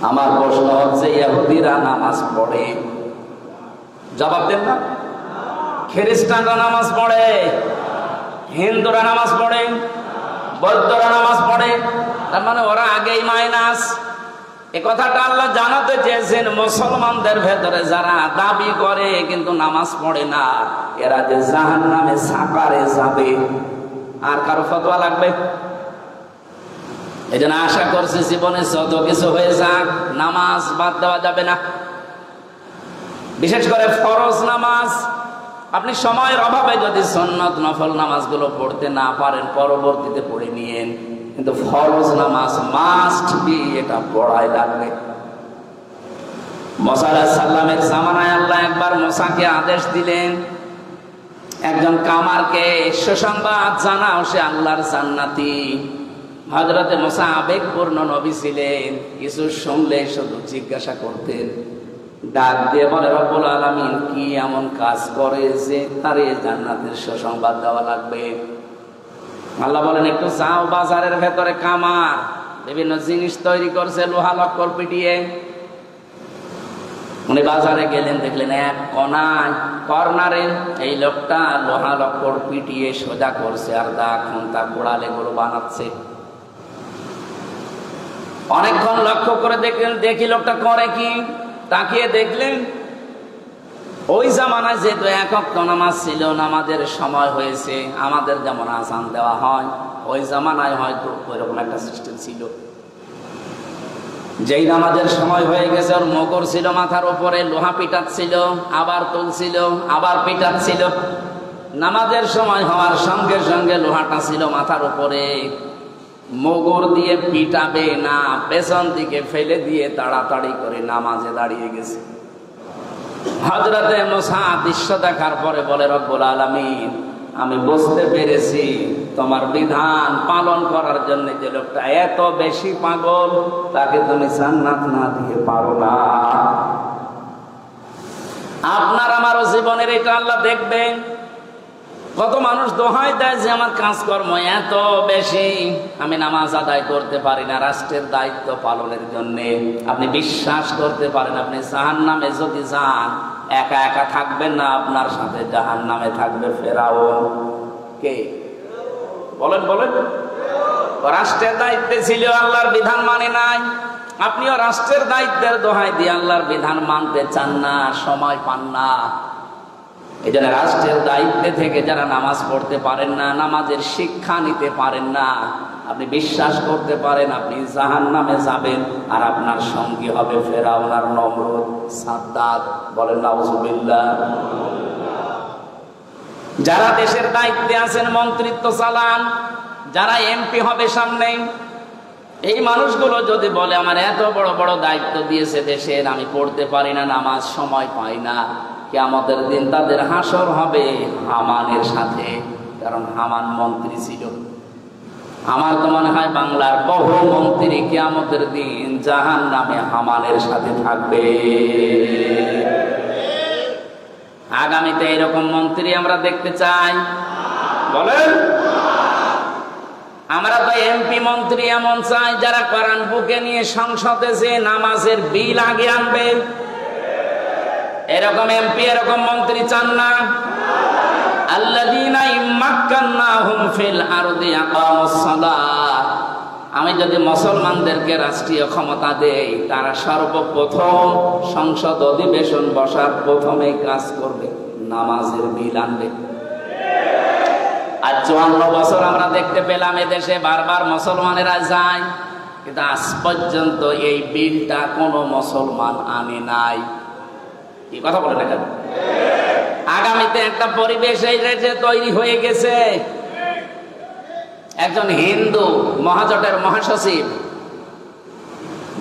আমার প্রশ্ন হচ্ছে, ইহুদিরা নামাজ পড়ে? জবাব দেন না। খ্রিস্টানরা নামাজ পড়ে, হিন্দুরা নামাজ পড়ে, বৌদ্ধরা নামাজ পড়ে, তার মানে ওরা আগেই মাইনাস। এ কথাটা আল্লাহ জানাতে চেয়েছেন মুসলমানদের ভেতরে যারা দাবি করে কিন্তু নামাজ পড়ে না, এরা যে জাহান্নামে সাকারে যাবে। আর কারো ফতোয়া লাগবে? এই জন্য আশা করছি জীবনে যত কিছু হয়ে যাক, নামাজ বাদ দেওয়া যাবে না। বিশেষ করে ফরজ নামাজ, আপনি সময়ের অভাবে যদি সুন্নত নফল নামাজগুলো পড়তে না পারেন, পরবর্তীতে পড়ে নিয়েন, কিন্তু ফরজ নামাজ মাস্ট বি, এটা পড়াই লাগবে। মুসা আলাইহিস সালামের জামানায় আল্লাহ একবার মুসাকে আদেশ দিলেন, একজন কামারকে সুসংবাদ জানাও, সে আল্লাহর জান্নাতি। হযরতে মুসা আবেগপূর্ণ নবী ছিলেন, কিছু শুনলে শুধু জিজ্ঞাসা করতেন, ডাক দিয়ে বলে, রব্বুল আলামিন কি এমন কাজ করে যে তার এই জান্নাতের সুসংবাদ দেওয়া লাগবে? আল্লাহ বলেন, একটু যাও বাজারের ভেতরে, কামার বিভিন্ন জিনিস তৈরি করছে লোহা লক্কর পিটিয়ে। উনি বাজারে গেলেন, দেখলেন এক কোনায় কর্নারে এই লোকটা লোহা লক্কর পিটিয়ে সোজা করছে আর দা খুন্তা কোড়াল এগুলো বানাচ্ছে। অনেকক্ষণ লক্ষ্য করে দেখলেন, দেখি লোকটা করে কি। তাকিয়ে দেখলেন ওই জামানায় যেহেতু এক ওয়াক্ত নামাজ ছিল, নামাজের সময় হয়েছে, আমাদের যেমন আযান দেওয়া হয়, ওই জামানায় হয়তো ওইরকম একটা সিস্টেম ছিল। যেই নামাজের সময় হয়ে গেছে, ওর মকর ছিল মাথার উপরে, লোহা পিটাচ্ছিল, আবার তুলছিল, আবার পিটাচ্ছিল। নামাজের সময় হওয়ার সঙ্গে সঙ্গে লোহাটা ছিল মাথার উপরে, মগর দিয়ে পিটাবে না, পেছন দিকে ফেলে দিয়ে তাড়াতাড়ি করে নামাজে দাঁড়িয়ে গেছে। হযরতে মুসা দৃশ্য দেখার পরে বলে, রব্বুল আলামিন আমি বুঝতে পেরেছি তোমার বিধান পালন করার জন্য যে লোকটা এত বেশি পাগল, তাকে তুমি জান্নাত না দিয়ে পারো না। আপনার আমারও জীবনের এটা আল্লাহ দেখবেন। কত মানুষ দোহাই দেয় যে আমার কাজকর্ম এত বেশি, আমি নামাজ আদায় করতে পারি না রাষ্ট্রের দায়িত্ব পালনের জন্য। আপনি বিশ্বাস করতে পারেন, আপনি জাহান্নামে যদি যান, একা একা থাকবেন না, আপনার সাথে জাহান্নামে থাকবে ফেরাউন। কে বলেন বলেন? রাষ্ট্রের দায়িত্বে ছিল, আল্লাহর বিধান মানে নাই। আপনিও রাষ্ট্রের দায়িত্বের দোহাই দিয়ে আল্লাহর বিধান মানতে চান না, সময় পান না। এই জন্য রাষ্ট্রের দায়িত্বে থেকে যারা নামাজ পড়তে পারেন না, নামাজের শিক্ষা নিতে পারেন না, আপনি বিশ্বাস করতে পারেন আপনি জাহান্নামে যাবেন, আর আপনার সঙ্গী হবে ফেরাউন আর নমরুদ, সাদ্দাত। বলেন নাউজুবিল্লাহ। যারা দেশের দায়িত্বে আছেন, মন্ত্রিত্ব চালান, যারা এমপি হবে সামনে, এই মানুষগুলো যদি বলে আমার এত বড় বড় দায়িত্ব দিয়েছে দেশের, আমি পড়তে পারি না, নামাজ সময় পাই না, কিয়ামতের দিন তাদের হাসর হবে হামানের সাথে। কারণ হামান মন্ত্রী ছিল। আমার তো মনে হয় বাংলার বহু মন্ত্রী কিয়ামতের দিন জাহান্নামে হামানের সাথে থাকবে। আগামীতে এরকম মন্ত্রী আমরা দেখতে চাই? বলেন। আমরা তো এমপি মন্ত্রী এমন চাই যারা কোরআন বুকে নিয়ে সংসদে যে নামাজের বিল আগে আনবে। এরকম এমপি, এরকম মন্ত্রী চান না? আল্লাযীনা ইম্মাক্কান্নাহুম ফিল আরদি আকামুস সালাত। আমি যদি মুসলমানদেরকে রাষ্ট্রীয় ক্ষমতা দেই, তারা সর্বপ্রথম সংসদ অধিবেশন বসার প্রথমে কাজ করবে নামাজের বিল আনবে। আর 54 বছর আমরা দেখতে পেলাম এদেশে বারবার মুসলমানেরা যায়, কিন্তু আজ পর্যন্ত এই বিলটা কোনো মুসলমান আনে নাই। কি কথা বলে না? আগামীতে একটা পরিবেশ এই দেশে তৈরি হয়ে গেছে। একজন হিন্দু মহাজোটের মহাসচিব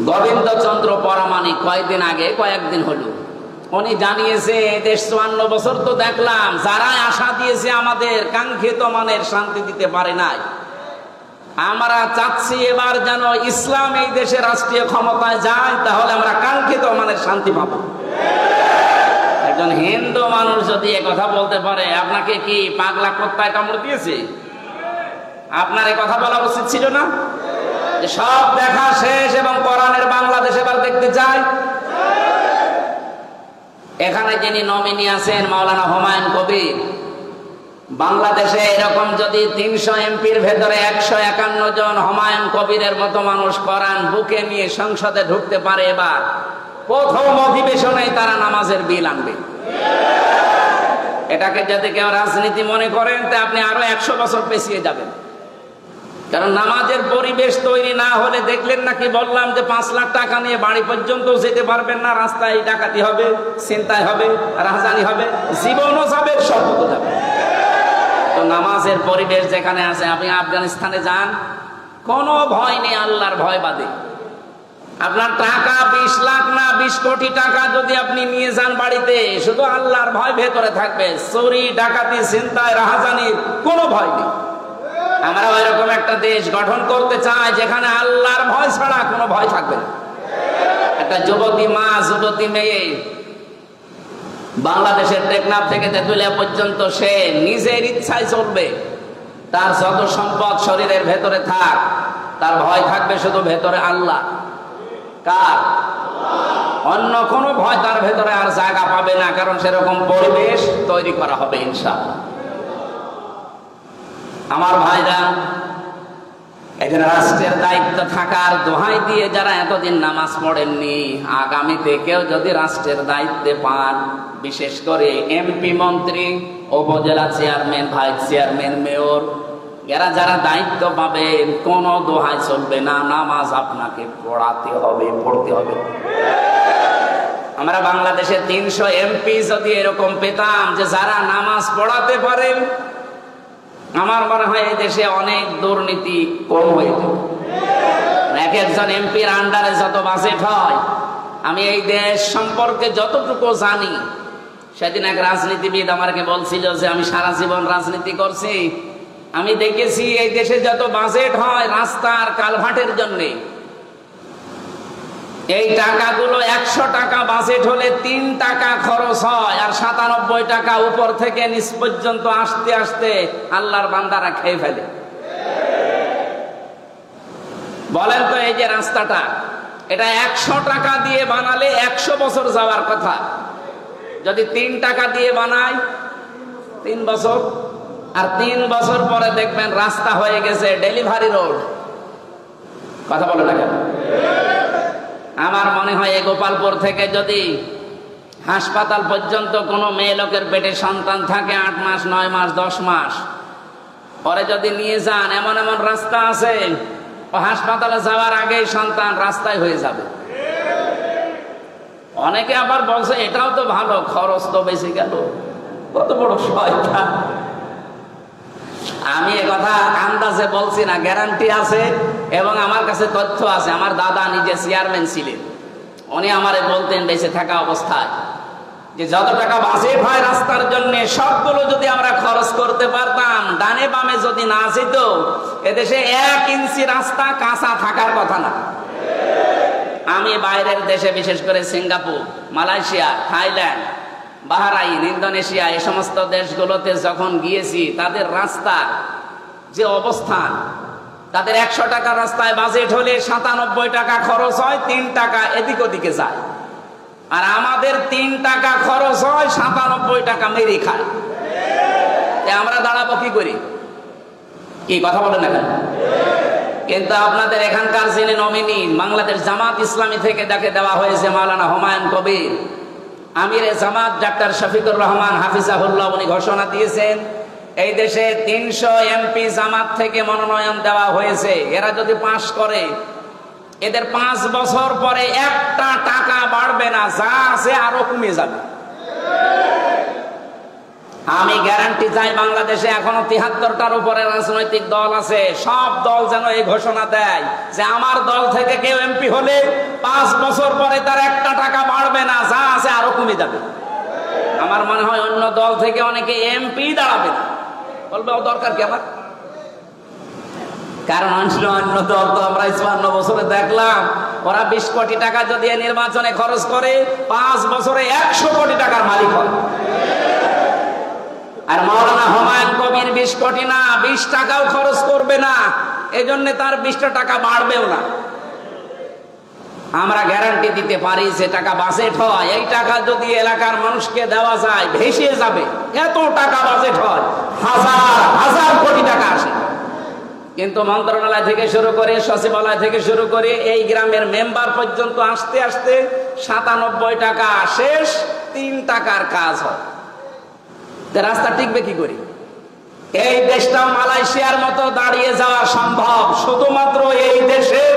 গোবিন্দচন্দ্র পরামানিক কয়েকদিন হলো উনি জানিয়েছে, দেশ 54 বছর তো দেখলাম, যারা আশা দিয়েছে আমাদের কাঙ্ক্ষিত মানের শান্তি দিতে পারে নাই। আমরা চাচ্ছি এবার যেন ইসলাম এই দেশে রাষ্ট্রীয় ক্ষমতায় যায়, তাহলে আমরা কাঙ্ক্ষিত মানের শান্তি পাবো। একজন হিন্দু মানুষ যদি এ কথা বলতে পারে, আপনাকে কি পাগলা কুত্তায় কামড় দিয়েছে? আপনার এই কথা বলা উচিত ছিল না? যে সব দেখা শেষ এবং কোরআনের বাংলাদেশ এবার দেখতে চাই। এখানে যিনি নমিনি আছেন মাওলানা হুমায়ুন কবির, বাংলাদেশে এরকম যদি 300 এমপির ভেতরে 151 জন হুমায়ুন কবিরের মতো মানুষ কোরআন বুকে নিয়ে সংসদে ঢুকতে পারে, এবার প্রথম অধিবেশনেই তারা নামাজের বিল আনবে। এটাকে যদি কেউ রাজনীতি মনে করেন, তা আপনি আরো 100 বছর পেছিয়ে যাবেন। কারণ নামাজের পরিবেশ তৈরি না হলে, দেখলেন নাকি বললাম যে 5 লাখ টাকা নিয়ে বাড়ি পর্যন্ত যেতে পারবেন না, রাস্তায় ডাকাতি হবে, ছিনতাই হবে, রাহাজানি হবে, জীবনও যাবে, সম্পদও যাবে। তো নামাজের পরিবেশ যেখানে আছে, আপনি আফগানিস্তানে যান, কোনো ভয় নেই আল্লাহর ভয় বাদে। আপনার টাকা 20 লাখ না 20 কোটি টাকা যদি আপনি নিয়ে যান বাড়িতে, শুধু আল্লাহর ভয় ভেতরে থাকবে, চুরি ডাকাতি ছিনতাই রাহাজানির কোনো ভয় নেই। আমরা ওইরকম একটা দেশ গঠন করতে চাই যেখানে আল্লাহর ভয় ছাড়া কোনো ভয় থাকবে না। একটা যুবতী মা, যুবতী মেয়ে বাংলাদেশের টেকনাফ থেকে তেতুলিয়া পর্যন্ত সে নিজের ইচ্ছায় চলবে, তার যত সম্পদ শরীরের ভেতরে থাক, তার ভয় থাকবে শুধু ভেতরে আল্লাহ। কার? অন্য কোনো ভয় তার ভেতরে আর জায়গা পাবে না, কারণ সেরকম পরিবেশ তৈরি করা হবে ইনশাআল্লাহ। আমার ভাইরা, এখানে রাষ্ট্রের দায়িত্ব থাকার দোহাই দিয়ে যারা এতদিন নামাজ পড়েননি, আগামীতে কেউ যদি রাষ্ট্রের দায়িত্বে পান, বিশেষ করে এমপি, মন্ত্রী, উপজেলা চেয়ারম্যান, ভাইস চেয়ারম্যান, মেয়র, এরা যারা দায়িত্ব পাবেন, কোন দোহাই চলবে না, নামাজ আপনাকে পড়াতে হবে, পড়তে হবে। আমরা বাংলাদেশে 300 এমপি যদি এরকম পেতাম যে যারা নামাজ পড়াতে পারেন, আমার মনে হয় এই দেশে অনেক দুর্নীতি কম হয়ে যাবে। এক একজন এমপির আন্ডারে যত বাজেট হয়, আমি এই দেশ সম্পর্কে যতটুকু জানি, সেদিন এক রাজনীতিবিদ আমাকে বলছিল যে আমি সারা জীবন রাজনীতি করছি, আমি দেখেছি এই দেশে যত বাজেট হয় রাস্তার কালভার্টের জন্য, এই টাকাগুলো 100 টাকা বাজেট হলে 3 টাকা খরচ হয়, আর 97 টাকা উপর থেকে নিচ পর্যন্ত আসতে আসতে আল্লাহর বান্দারা খেয়ে ফেলে। বলেন তো, এই যে রাস্তাটা, এটা 100 টাকা দিয়ে বানালে 100 বছর যাওয়ার কথা, যদি 3 টাকা দিয়ে বানায় 3 বছর, আর 3 বছর পরে দেখবেন রাস্তা হয়ে গেছে ডেলিভারি রোড। কথা বলে না কেন? আমার মনে হয় এই গোপালপুর থেকে যদি হাসপাতাল পর্যন্ত কোনো মেয়ে লোকের পেটে সন্তান থাকে 8 মাস, 9 মাস, 10 মাস পরে যদি নিয়ে যান, এমন এমন রাস্তা আছে, ও হাসপাতালে যাওয়ার আগেই সন্তান রাস্তায় হয়ে যাবে। অনেকে আবার বলছে এটাও তো ভালো, খরচ তো বেশি গেল। কত বড় শয়তান! আমি এ কথা আন্দাজে বলছি না, গ্যারান্টি আছে এবং আমার কাছে তথ্য আছে। আমার দাদা নিজে চেয়ারম্যান ছিলেন, উনি আমারে বলতেন বেঁচে থাকা অবস্থায় যে যত টাকা বাজেট হয় রাস্তার জন্য, সবগুলো যদি আমরা খরচ করতে পারতাম, ডানে বামে যদি না যেত, এদেশে 1 ইঞ্চি রাস্তা কাঁচা থাকার কথা না। আমি বাইরের দেশে, বিশেষ করে Singapore, Malaysia, Thailand, Bahrain, Indonesia, এই সমস্ত দেশগুলোতে যখন গিয়েছি, তাদের রাস্তার যে অবস্থান, তাদের 100 টাকা রাস্তায় বাজেট হলে 97 টাকা খরচ হয়, 3 টাকা এদিক ওদিকে যায়। আর আমাদের 3 টাকা খরচ হয়, 97 টাকা মেরে খায়। আমরা দাঁড়াবো কি করি? কি কথা বলেন না কেন? কিন্তু আপনাদের এখানকার যিনি নমিনি, বাংলাদেশ জামাত ইসলামী থেকে যাকে দেওয়া হয়েছে মাওলানা হুমায়ুন কবির, আমিরে জামাত ডাক্তার শফিকুর রহমান হাফিজাহুল্লাহ, উনি ঘোষণা দিয়েছেন এই দেশে 300 এমপি জামাত থেকে মনোনয়ন দেওয়া হয়েছে। এরা যদি পাশ করে, এদের 5 বছর পরে 1 টাকা বাড়বে না, যা আছে আরো কমে যাবে। আমি গ্যারান্টি চাই, বাংলাদেশে এখনো 73টার উপরে রাজনৈতিক দল আছে, সব দল যেন এই ঘোষণা দেয় যে আমার দল থেকে কেউ এমপি হলে 5 বছর পরে তার 1 টাকা বাড়বে না, যা আছে আরো কমে যাবে। আমার মনে হয় অন্য দল থেকে অনেকে এমপি দাঁড়াবে না, বলবে ও দরকার কি আমার। কারণ অন্য দল তো আমরা 54 বছরে দেখলাম, ওরা 20 কোটি টাকা যদি নির্বাচনে খরচ করে, 5 বছরে 100 কোটি টাকার মালিক হয়। আর মাওলানা হুমায়ুন কবির 20 কোটি না, 20 টাকাও খরচ করবে না, এজন্য তার 20 টাকা বাড়বেও না। আমরা গ্যারান্টি দিতে পারি যে টাকা বাজেট হয়, এই টাকা যদি এলাকার মানুষকে দেওয়া যায়, ভেসে যাবে। এত টাকা বাজেট হয়, হাজার হাজার কোটি টাকা আসে, কিন্তু মন্ত্রণালয় থেকে শুরু করে, সচিবালয় থেকে শুরু করে, এই গ্রামের মেম্বার পর্যন্ত আসতে আসতে 97 টাকা শেষ, 3 টাকার কাজ হয়। রাস্তা টিকবে কি করে? এই দেশটা মালয়েশিয়ার মতো দাঁড়িয়ে যাওয়া সম্ভব শুধুমাত্র এই দেশের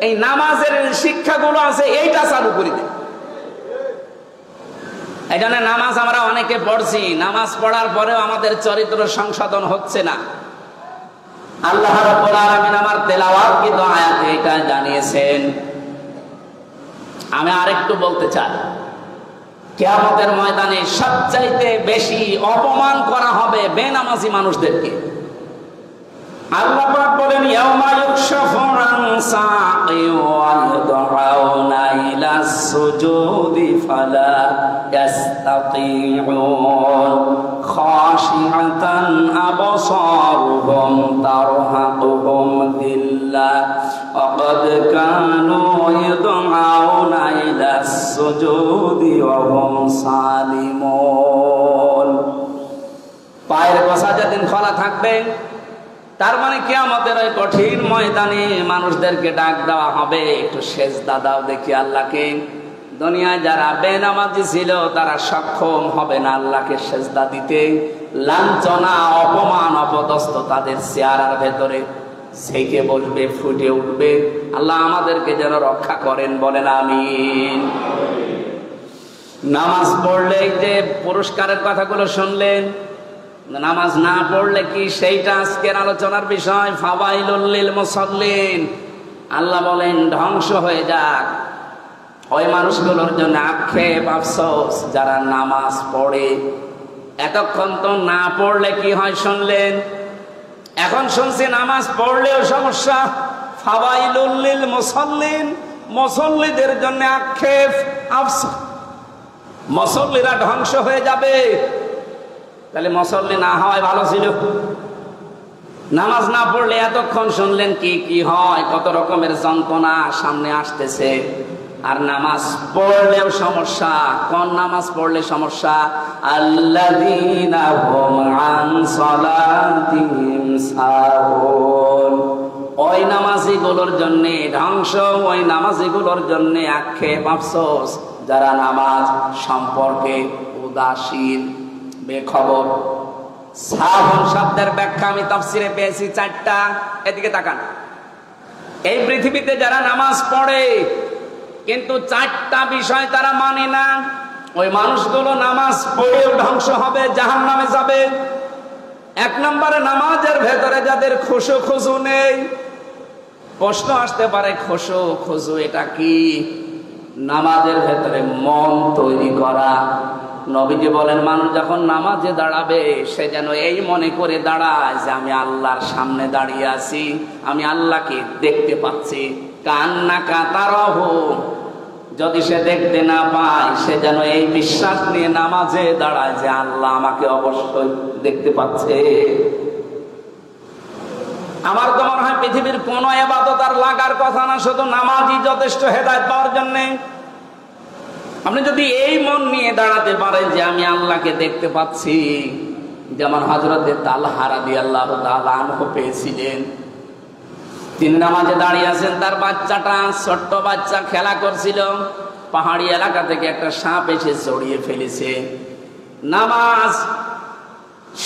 এই নামাজের শিক্ষাগুলো আছে এইটা চালু করে দেয়। এই জন্য নামাজ আমরা অনেকে পড়ছি, নামাজ পড়ার পরেও আমাদের চরিত্র সংশোধন হচ্ছে না। আল্লাহ রাব্বুল আলামিন আমার তেলাওয়াতকৃত আয়াতে এটা জানিয়েছেন। আমি আরেকটু বলতে চাই, কিয়ামতের ময়দানে সবচাইতে বেশি অপমান করা হবে বেনামাজি মানুষদেরকে। আল্লাহ পাক বলেন, ইয়াউমা ইউকশাফু আন সাকি ওয়া ইউদআউনা ইলা সুজুদি ফালা ইস্তাতিউন খাশিআতান আবসারুহুম তারহাকুহুম যিল্লাহ ওয়া ক্বাদ কানু ইউদআউনা ইলা সুজুদি ওয়া হুম সালিমুন। পায়ের গোছা যেদিন খোলা থাকবে, তার মানে কিয়ামতের ওই কঠিন ময়দানে মানুষদেরকে ডাক দেওয়া হবে, একটু সেজদা দাও দেখি আল্লাহকে। দুনিয়ায় যারা বেনামাজি ছিল তারা সক্ষম হবে না আল্লাহকে সেজদা দিতে। লাঞ্ছনা, অপমান, অপদস্থ তাদের চেহারার ভেতরে ঝেঁকে বসবে, ফুটে উঠবে। আল্লাহ আমাদেরকে যেন রক্ষা করেন, বলেন আমিন। নামাজ পড়লে যে পুরস্কারের কথাগুলো শুনলেন, নামাজ না পড়লে কি সেইটা আজকের আলোচনার বিষয়। ফাওয়াইলুল লিল মুসাল্লিন, আল্লাহ বলেন ধ্বংস হয়ে যাক ওই মানুষগুলোর জন্য, আক্ষেপ, আফসোস যারা নামাজ পড়ে। এতক্ষণ তো না পড়লে কি হয় শুনলেন, এখন শুনছি নামাজ পড়লেও সমস্যা। ফাওয়াইলুল লিল মুসাল্লিন, মুসল্লিদের জন্য আক্ষেপ, আফসোস, মুসল্লিরা ধ্বংস হয়ে যাবে। তাহলে মুসল্লি না হয় ভালো ছিল। নামাজ না পড়লে এতক্ষণ শুনলেন কি কি হয়, কত রকমের যন্ত্রণা সামনে আসতেছে। আর নামাজ পড়লেও সমস্যা। কোন নামাজ পড়লে সমস্যা? আল্লাযীনা হুম আন সালাতিহিম সাহুন, ওই নামাজিগুলোর জন্য ধ্বংস, ওই নামাজিগুলোর জন্য আক্ষেপ, আফসোস যারা নামাজ সম্পর্কে উদাসীন, বেখবর। সাহুন শব্দের ব্যাখ্যা আমি তাফসিরে পেয়েছি চারটা, এদিকে তাকান। এই পৃথিবীতে যারা নামাজ পড়ে কিন্তু চারটা বিষয় তারা মানে না, ওই মানুষগুলো নামাজ পড়েও ধ্বংস হবে, জাহান্নামে যাবে। এক নম্বরে নামাজের ভেতরে যাদের খুশু খুজু নেই। প্রশ্ন আসতে পারে, খুশু খুজু এটা কি? নামাজের ভেতরে মন তৈরি করা। নবীজি বলেন, মানুষ যখন নামাজে দাঁড়াবে সে যেন এই মনে করে দাঁড়ায় যে আমি আল্লাহর সামনে দাঁড়িয়ে আছি, আমি আল্লাহকে দেখতে পাচ্ছি। কান্না কাতারহ, যদি সে দেখতে না পায় সে যেন এই বিশ্বাস নিয়ে নামাজে দাঁড়ায় যে আল্লাহ আমাকে অবশ্যই দেখতে পাচ্ছে। আমার তো মনে হয় পৃথিবীর কোন ইবাদত আর লাগার কথা না, শুধু নামাজই যথেষ্ট হেদায়েত পাওয়ার জন্য। আপনি যদি এই মন নিয়ে দাঁড়াতে পারেন যে আমি আল্লাহকে দেখতে পাচ্ছি, যেমন হযরতে তালহা রাদিয়াল্লাহু তাআলা আনহু পেয়েছিলেন। তিনি নামাজে দাঁড়িয়ে আছেন, তার বাচ্চাটা, ছোট্ট বাচ্চা খেলা করছিল। পাহাড়ি এলাকা থেকে একটা সাপ এসে জড়িয়ে ফেলেছে। নামাজ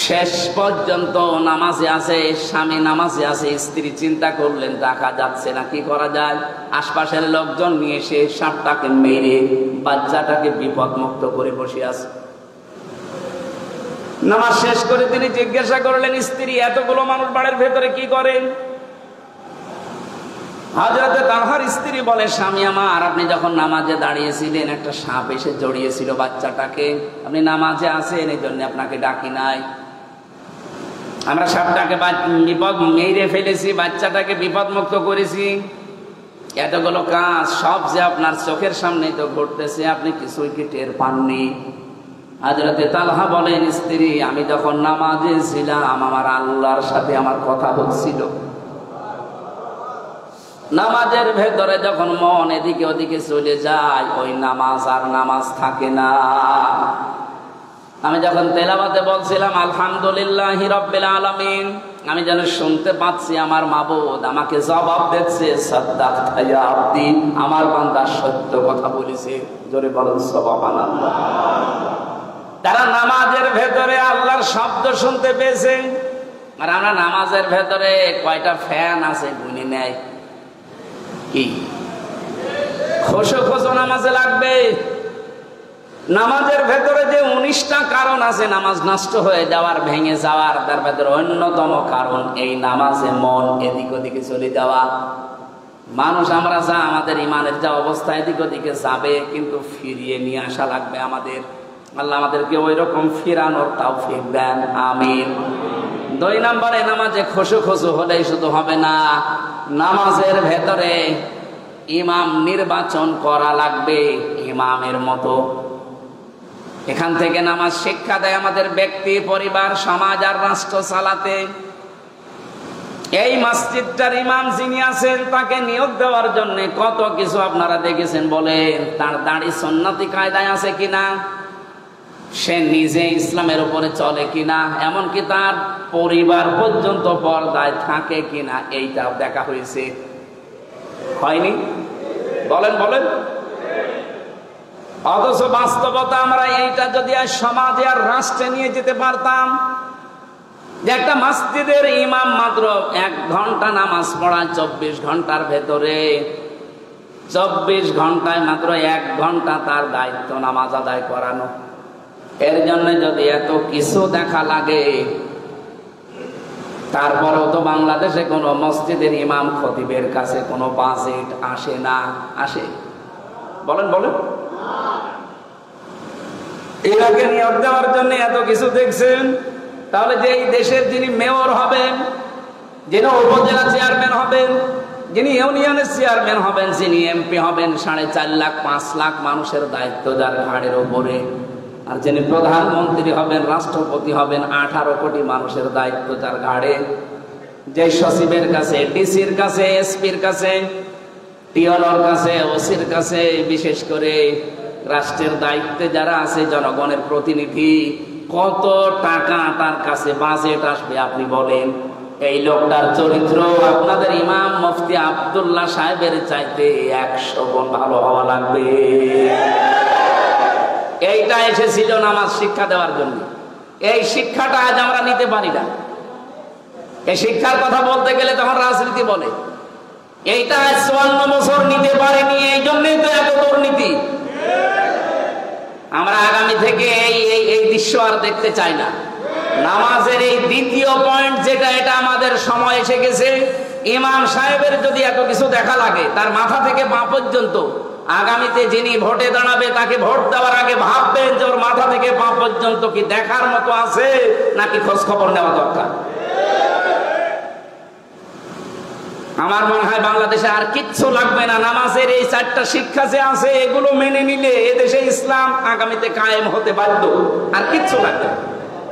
শেষ পর্যন্ত নামাজে আছে, স্বামী নামাজে আছে, স্ত্রী চিন্তা করলেন রাখা যাচ্ছে না, কি করা যায়। আশপাশের লোকজন নিয়ে এসে সাপটাকে মেরে বাচ্চাটাকে বিপদ মুক্ত করে বসে আছে। নামাজ শেষ করে তিনি জিজ্ঞাসা করলেন, স্ত্রী এতগুলো মানুষ বাড়ির ভেতরে কি করেন? হযরতে তালহার স্ত্রী বলে, স্বামী আমার, আপনি যখন নামাজে দাঁড়িয়েছিলেন একটা সাপ এসে জড়িয়েছিল বাচ্চাটাকে, আপনি নামাজে আছেন এই জন্য আপনাকে ডাকি নাই। আমরা সাপটাকে বিপদ মেরে ফেলেছি, বাচ্চাটাকে বিপদ মুক্ত করেছি। এতগুলো কাজ সব যে আপনার চোখের সামনেই তো ঘটতেছে, আপনি কিছুই কি টের পাননি? হযরতে তালহা বলেন, স্ত্রী আমি যখন নামাজে ছিলাম আমার আল্লাহর সাথে আমার কথা হচ্ছিল। নামাজের ভেতরে যখন মন এদিকে ওদিকে চলে যায়, ওই নামাজ আর নামাজ থাকে না। আমি যখন তেলাওয়াতে বলছিলাম আলহামদুলিল্লাহি রাব্বিল আলামিন, আমি যেন শুনতে পাচ্ছি আমার মাবুদ আমাকে জবাব দিচ্ছে, সাদ্দাকতা ইয়া আবদি, আমার বান্দা সত্য কথা বলেছে। জোরে বলেন সুবহানাল্লাহ। তারা নামাজের ভেতরে আল্লাহর শব্দ শুনতে পেয়েছে। আর আমরা নামাজের ভেতরে কয়টা ফ্যান আছে গুনে নেয় কি? খোসো খোসো নামাজে লাগবে। নামাজের ভেতরে যে 19টা কারণ আছে নামাজ নষ্ট হয়ে যাওয়ার, ভেঙে যাওয়ার, তার ভেতরে অন্যতম কারণ এই নামাজে মন এদিক ওদিকে চলে যাওয়া। মানুষ আমরা যা আমাদের ইমানের যা অবস্থা এদিক ওদিকে যাবে, কিন্তু ফিরিয়ে নিয়ে আসা লাগবে আমাদের। আল্লাহ আমাদেরকে ওই রকম ফিরানোর তৌফিক দেন, আমিন। 2 নম্বরে নামাজে খুশু খুশু হলেই শুধু হবে না, নামাজের ভেতরে ইমাম নির্বাচন করা লাগবে ইমামের মতো। এখান থেকে নামাজ শিক্ষা দেয় আমাদের ব্যক্তি, পরিবার, সমাজ আর রাষ্ট্র চালাতে। এই মসজিদটার ইমাম যিনি আছেন তাকে নিয়োগ দেওয়ার জন্য কত কিছু আপনারা দেখেছেন। বলেন, তার দাড়ি সুন্নতি কায়দায় আছে কিনা, সে নিজে ইসলামের উপরে চলে কিনা, এমনকি তার পরিবার পর্যন্ত পর্দায় থাকে কিনা, এইটাও দেখা হয়েছে। হয়নি? বলেন বলেন। অথচ বাস্তবতা আমরা এইটা যদি আর সমাজে আর রাষ্ট্রে নিয়ে যেতে পারতাম, যে একটা মসজিদের ইমাম মাত্র 1 ঘন্টা নামাজ পড়ায় 24 ঘন্টার ভেতরে, 24 ঘন্টায় মাত্র 1 ঘন্টা তার দায়িত্ব নামাজ আদায় করানো। এর জন্য যদি এত কিছু দেখা লাগে, তারপরেও তো বাংলাদেশে কোনো মসজিদের ইমাম খতিবের কাছে কোনো বাজেট আসে না। আসে? বলেন বলেন। এটাকে নিয়োগ দেওয়ার জন্য এত কিছু দেখছেন, তাহলে যে এই দেশের যিনি মেয়র হবেন, যিনি উপজেলা চেয়ারম্যান হবেন, যিনি ইউনিয়নের চেয়ারম্যান হবেন, যিনি এমপি হবেন, 4.5 লাখ 5 লাখ মানুষের দায়িত্ব যার ঘাড়ের ওপরে, আর যিনি প্রধানমন্ত্রী হবেন, রাষ্ট্রপতি হবেন, 18 কোটি মানুষের দায়িত্ব যার ঘাড়ে। যে সচিবের কাছে, ডিসির কাছে, এসপির কাছে, টিওর কাছে, ওসির কাছে, বিশেষ করে রাষ্ট্রের দায়িত্বে যারা আছে, জনগণের প্রতিনিধি, কত টাকা তার কাছে বাজেট আসবে আপনি বলেন? এই লোকটার চরিত্র আপনাদের ইমাম মুফতি আব্দুল্লাহ সাহেবের চাইতে 100 গুণ ভালো হওয়া লাগবে। এইটা এসেছিল নামাজ শিক্ষা দেওয়ার জন্য। এই শিক্ষাটা আজ আমরা নিতে পারি না। এই শিক্ষার কথা বলতে গেলে তখন রাজনীতি বলে। এইটা 54 বছর নিতে পারেনি, এই জন্যই তো এত দুর্নীতি। আমরা আগামী থেকে এই দৃশ্য আর দেখতে চাই না। নামাজের এই দ্বিতীয় পয়েন্ট যেটা, এটা আমাদের সময় এসে গেছে। ইমাম সাহেবের যদি এত কিছু দেখা লাগে, তার মাথা থেকে পা পর্যন্ত, আগামীতে যিনি ভোটে দাঁড়াবে তাকে ভোট দেওয়ার আগে ভাববেন যে ওর মাথা থেকে পা পর্যন্ত কি দেখার মতো আছে, নাকি খোঁজ খবর নেওয়া দরকার। আমার মনে হয় বাংলাদেশে আর কিচ্ছু লাগবে না। নামাজের এই 4টা শিক্ষা যে আছে, এগুলো মেনে নিলে এদেশে ইসলাম আগামীতে কায়েম হতে বাধ্য। আর কিচ্ছু লাগবে না,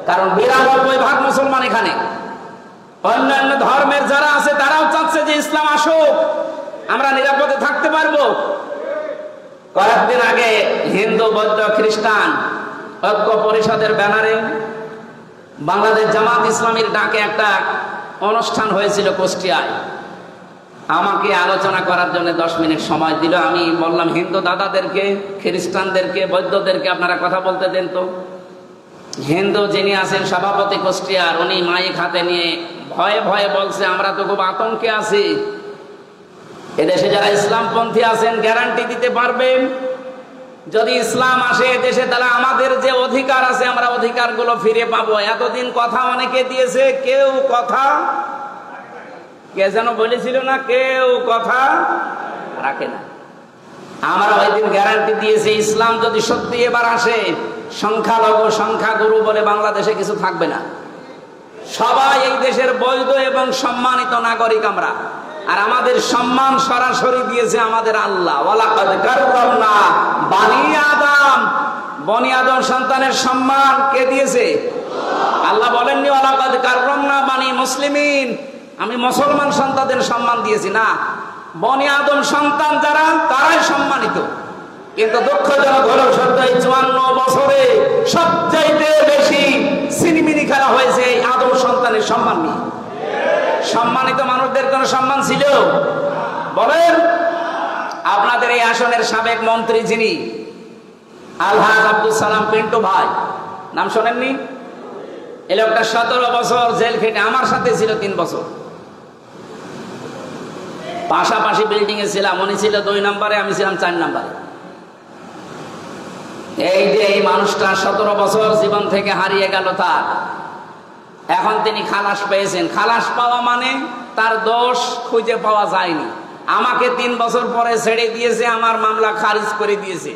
কারণ 92% মুসলমান এখানে। অন্যান্য ধর্মের যারা আছে তারাও চাচ্ছে যে ইসলাম আসুক, আমরা নিরাপদে থাকতে পারবো। কয়েকদিন আগে হিন্দু, বৌদ্ধ, খ্রিস্টান ঐক্য পরিষদের ব্যানারে বাংলাদেশ জামাত ইসলামীর ডাকে একটা অনুষ্ঠান হয়েছিল কুষ্টিয়ায়। আমাকে আলোচনা করার জন্য 10 মিনিট সময় দিল। আমি বললাম, হিন্দু দাদাদেরকে, খ্রিস্টানদেরকে, বৌদ্ধদেরকে আপনারা কথা বলতে দেন তো। হিন্দু যিনি আছেন সভাপতি কুষ্টিয়ার, উনি মাইক হাতে নিয়ে ভয়ে ভয়ে বলছে, আমরা তো খুব আতঙ্কে আছি। এদেশে যারা ইসলামপন্থী আছেন গ্যারান্টি দিতে পারবেন, যদি ইসলাম আসে এদেশে, তাহলে আমাদের যে অধিকার আছে আমরা অধিকারগুলো ফিরে পাবো। এতদিন কথা অনেকে দিয়েছে, কেউ কথা, কে যেন বলেছিল না, কেউ কথা রাখে না। আমরা ওই দিন গ্যারান্টি দিয়েছি, ইসলাম যদি সত্যি এবার আসে, সংখ্যালঘু সংখ্যাগুরু বলে বাংলাদেশে কিছু থাকবে না। সবাই এই দেশের বৈধ এবং সম্মানিত নাগরিক আমরা। আর আমাদের সম্মান সরাসরি দিয়েছে আমাদের আল্লাহ। ওয়ালাকাদ কাররামনা বানি আদম, বনি আদম সন্তানের সম্মান কে দিয়েছে? আল্লাহ বলেননি ওয়ালাকাদ কাররামনা বানি মুসলিমিন, আমি মুসলমান সন্তানদের সম্মান দিয়েছি না। বনি আদম সন্তান যারা, তারাই সম্মানিত। কিন্তু দুঃখজনক হলেও সত্য, এই 54 বছরে সবচাইতে বেশি সিনিমিনি খেলা হয়েছে এই আদম সন্তানের সম্মান নিয়ে। সম্মানিত মানুষদের কোন সম্মান ছিল? বলেন। আপনাদের এই আসনের সাবেক মন্ত্রী যিনি, আলহাজ আব্দুল সালাম পিন্টু ভাই, নাম শোনেননি? এই লোকটা 17 বছর জেল খেটে আমার সাথে ছিল 3 বছর, পাশাপাশি বিল্ডিং এ ছিলাম। উনি ছিল 2 নম্বরে, আমি ছিলাম 4 নম্বরে। এই যে এই মানুষটা 17 বছর জীবন থেকে হারিয়ে গেল তার, এখন তিনি খালাস পেয়েছেন। খালাস পাওয়া মানে তার দোষ খুঁজে পাওয়া যায়নি। আমাকে 3 বছর পরে ছেড়ে দিয়েছে, আমার মামলা খারিজ করে দিয়েছে।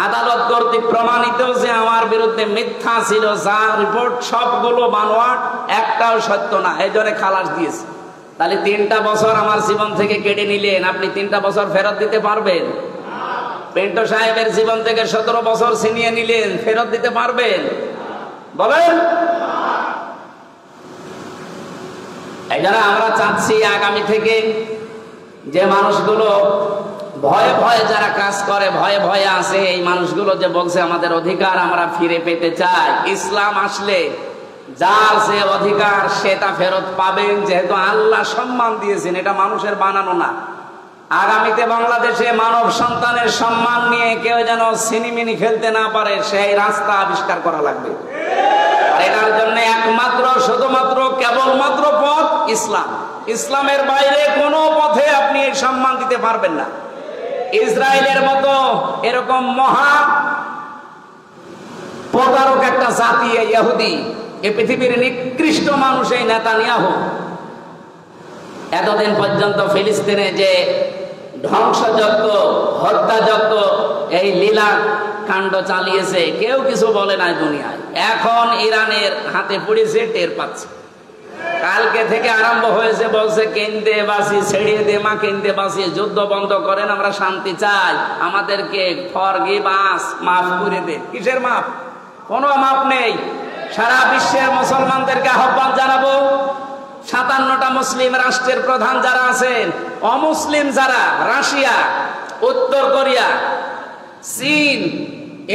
আদালত কর্তৃক প্রমাণিত যে আমার বিরুদ্ধে মিথ্যা ছিল, যা রিপোর্ট সবগুলো বানোয়াট, একটাও সত্য না, এই জন্য খালাস দিয়েছে। তাহলে 3টা বছর আমার জীবন থেকে কেটে নিলেন, আপনি 3টা বছর ফেরত দিতে পারবেন? পেন্টো সাহেবের জীবন থেকে 17 বছর ছিনিয়ে নিলেন, ফেরত দিতে পারবেন? বলেন। এই জন্য আমরা চাচ্ছি আগামী থেকে যে মানুষগুলো ভয়ে ভয়ে যারা কাজ করে, ভয়ে ভয়ে আছে, এই মানুষগুলো যে বলছে আমাদের অধিকার আমরা ফিরে পেতে চাই, ইসলাম আসলে যার যে অধিকার সেটা ফেরত পাবেন, যেহেতু আল্লাহ সম্মান দিয়েছেন, এটা মানুষের বানানো না। আগামীতে বাংলাদেশে মানব সন্তানের সম্মান নিয়ে কেউ যেন সিনিমিনি খেলতে না পারে, সেই রাস্তা আবিষ্কার করা লাগবে। এটার জন্য একমাত্র শুধুমাত্র কেবলমাত্র পথ ইসলাম। ইসলামের বাইরে কোনো পথে আপনি এই সম্মান দিতে পারবেন না। ইসরায়েলের মতো এরকম মহা প্রতারক একটা জাতি ইহুদি, এই পৃথিবীর নিকৃষ্ট মানুষ এই নেতানিয়াহু, এতদিন পর্যন্ত ফিলিস্তিনে যে ধ্বংসযজ্ঞ, হত্যাযজ্ঞ, এই লীলা কাণ্ড চালিয়েছে, কেউ কিছু বলে নাই দুনিয়ায়। এখন ইরানের হাতে পড়েছে, টের পাচ্ছে। কালকে থেকে আরম্ভ হয়েছে, বলছে কেন্দ্রে বাসি ছেড়িয়ে দে মা, কেন্দ্রে বাসি, যুদ্ধ বন্ধ করেন, আমরা শান্তি চাই, আমাদেরকে ফরগিভ আস, মাফ করে দে। কিসের মাফ? কোনো মাফ নেই। সারা বিশ্বের মুসলমানদেরকে আহ্বান জানাবো, 57টা মুসলিম রাষ্ট্রের প্রধান যারা আছেন, অমুসলিম যারা, রাশিয়া, উত্তর কোরিয়া, চীন,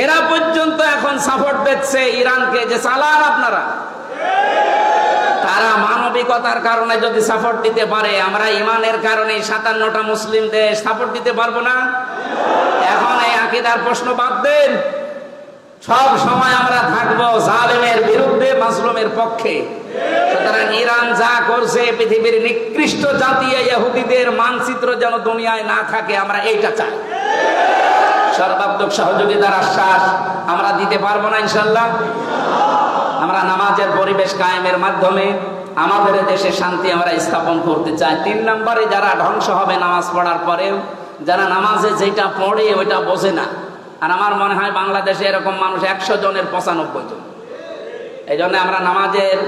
এরা পর্যন্ত এখন সাপোর্ট দিচ্ছে ইরানকে, যে চালান আপনারা। তারা মানবিকতার কারণে যদি সাপোর্ট দিতে পারে, আমরা ইমানের কারণে 57টা মুসলিম দেশ সাপোর্ট দিতে পারবো না? এখন এই আকীদার প্রশ্ন বাদ দেন, সব সময় আমরা থাকবো জালেমের বিরুদ্ধে, মাজলুমের পক্ষে। সুতরাং ইরান যা করছে, পৃথিবীর নিকৃষ্ট জাতি ইহুদিদের মানচিত্র যেন দুনিয়ায় না থাকে, আমরা এইটা চাই। সর্বাত্মক সহযোগিতার আশ্বাস আমরা দিতে পারবো না ইনশাল্লাহ। আমরা নামাজের পরিবেশ কায়েমের মাধ্যমে আমাদের দেশে শান্তি আমরা স্থাপন করতে চাই। 3 নম্বরে যারা ধ্বংস হবে নামাজ পড়ার পরেও, যারা নামাজে যেটা পড়ে ওইটা বোঝে না। আর আমার মনে হয় বাংলাদেশে এরকম মানুষ 100 জনের 95 জন। এই জন্য আমরা নামাজের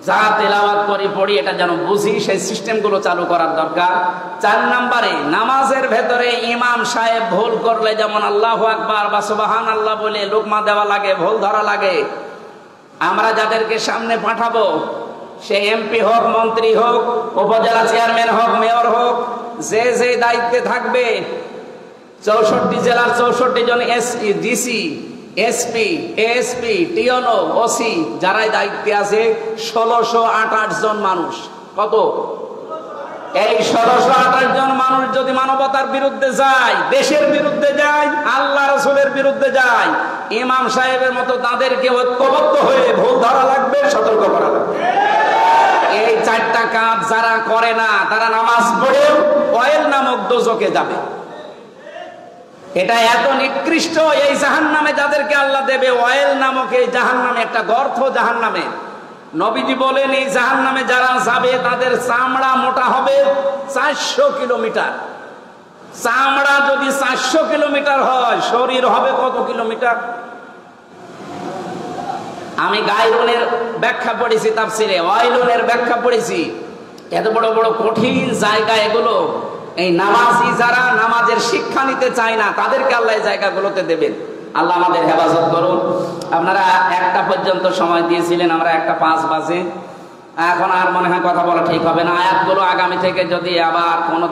যা তেলাওয়াত করি পড়ি, এটা যেন বুঝি, সেই সিস্টেমগুলো চালু করার দরকার। 4 নম্বরে নামাজের ভেতরে ইমাম সাহেব ভুল করলে যেমন আল্লাহু আকবার বা সুবহানাল্লাহ বলে লুকমা দেওয়া লাগে, ভুল ধরা লাগে, আমরা যাদেরকে সামনে পাঠাবো, সে এমপি হোক, মন্ত্রী হোক, উপজেলা চেয়ারম্যান হোক, মেয়র হোক, যে যে দায়িত্বে থাকবে, 64 জেলার 64 জন ডিসি, এসপি, এএসপি, টিওনো, ওসি, যারাই দায়িত্বে আছে, 1628 জন মানুষ। কত? এই 1628 জন মানুষ যদি মানবতার বিরুদ্ধে যায়, দেশের বিরুদ্ধে যায়, আল্লাহ রাসূলের বিরুদ্ধে যায়, ইমাম সাহেবের মতো তাদেরকে ঐক্যবদ্ধ হয়ে ভুল ধরা লাগবে, সতর্ক করা লাগবে। এই 4টা কাজ যারা করে না, তারা নামাজ পড়েও ওয়াইল নামক দোজখে যাবে। এটা এত নিকৃষ্ট, এই জাহান্নামে যাদেরকে আল্লাহ দেবে, ওয়াইল নামক এই জাহান্নামে, একটা গর্ত জাহান্নামে। নবীজি বলেন এই জাহান্নামে যারা যাবে তাদের চামড়া মোটা হবে 400 কিলোমিটার। চামড়া যদি 400 কিলোমিটার হয়, শরীর হবে কত কিলোমিটার? আমি গায়রুনের ব্যাখ্যা পড়েছি তাফসিরে, ওয়াইলুনের ব্যাখ্যা পড়েছি। এত বড় বড় কঠিন জায়গা এগুলো, এই নামাজি যারা নামাজের শিক্ষা নিতে চায় না, তাদেরকে আল্লাহ এই জায়গাগুলোতে দেবেন। আল্লাহ আমাদের হেফাজত করুন। আপনারা 1টা পর্যন্ত সময় দিয়েছিলেন, আমরা 1:05 বাজে, এখন আর মনে হয় কথা বলা ঠিক হবে না। আয়াতগুলো আগামী থেকে যদি আবার কোনো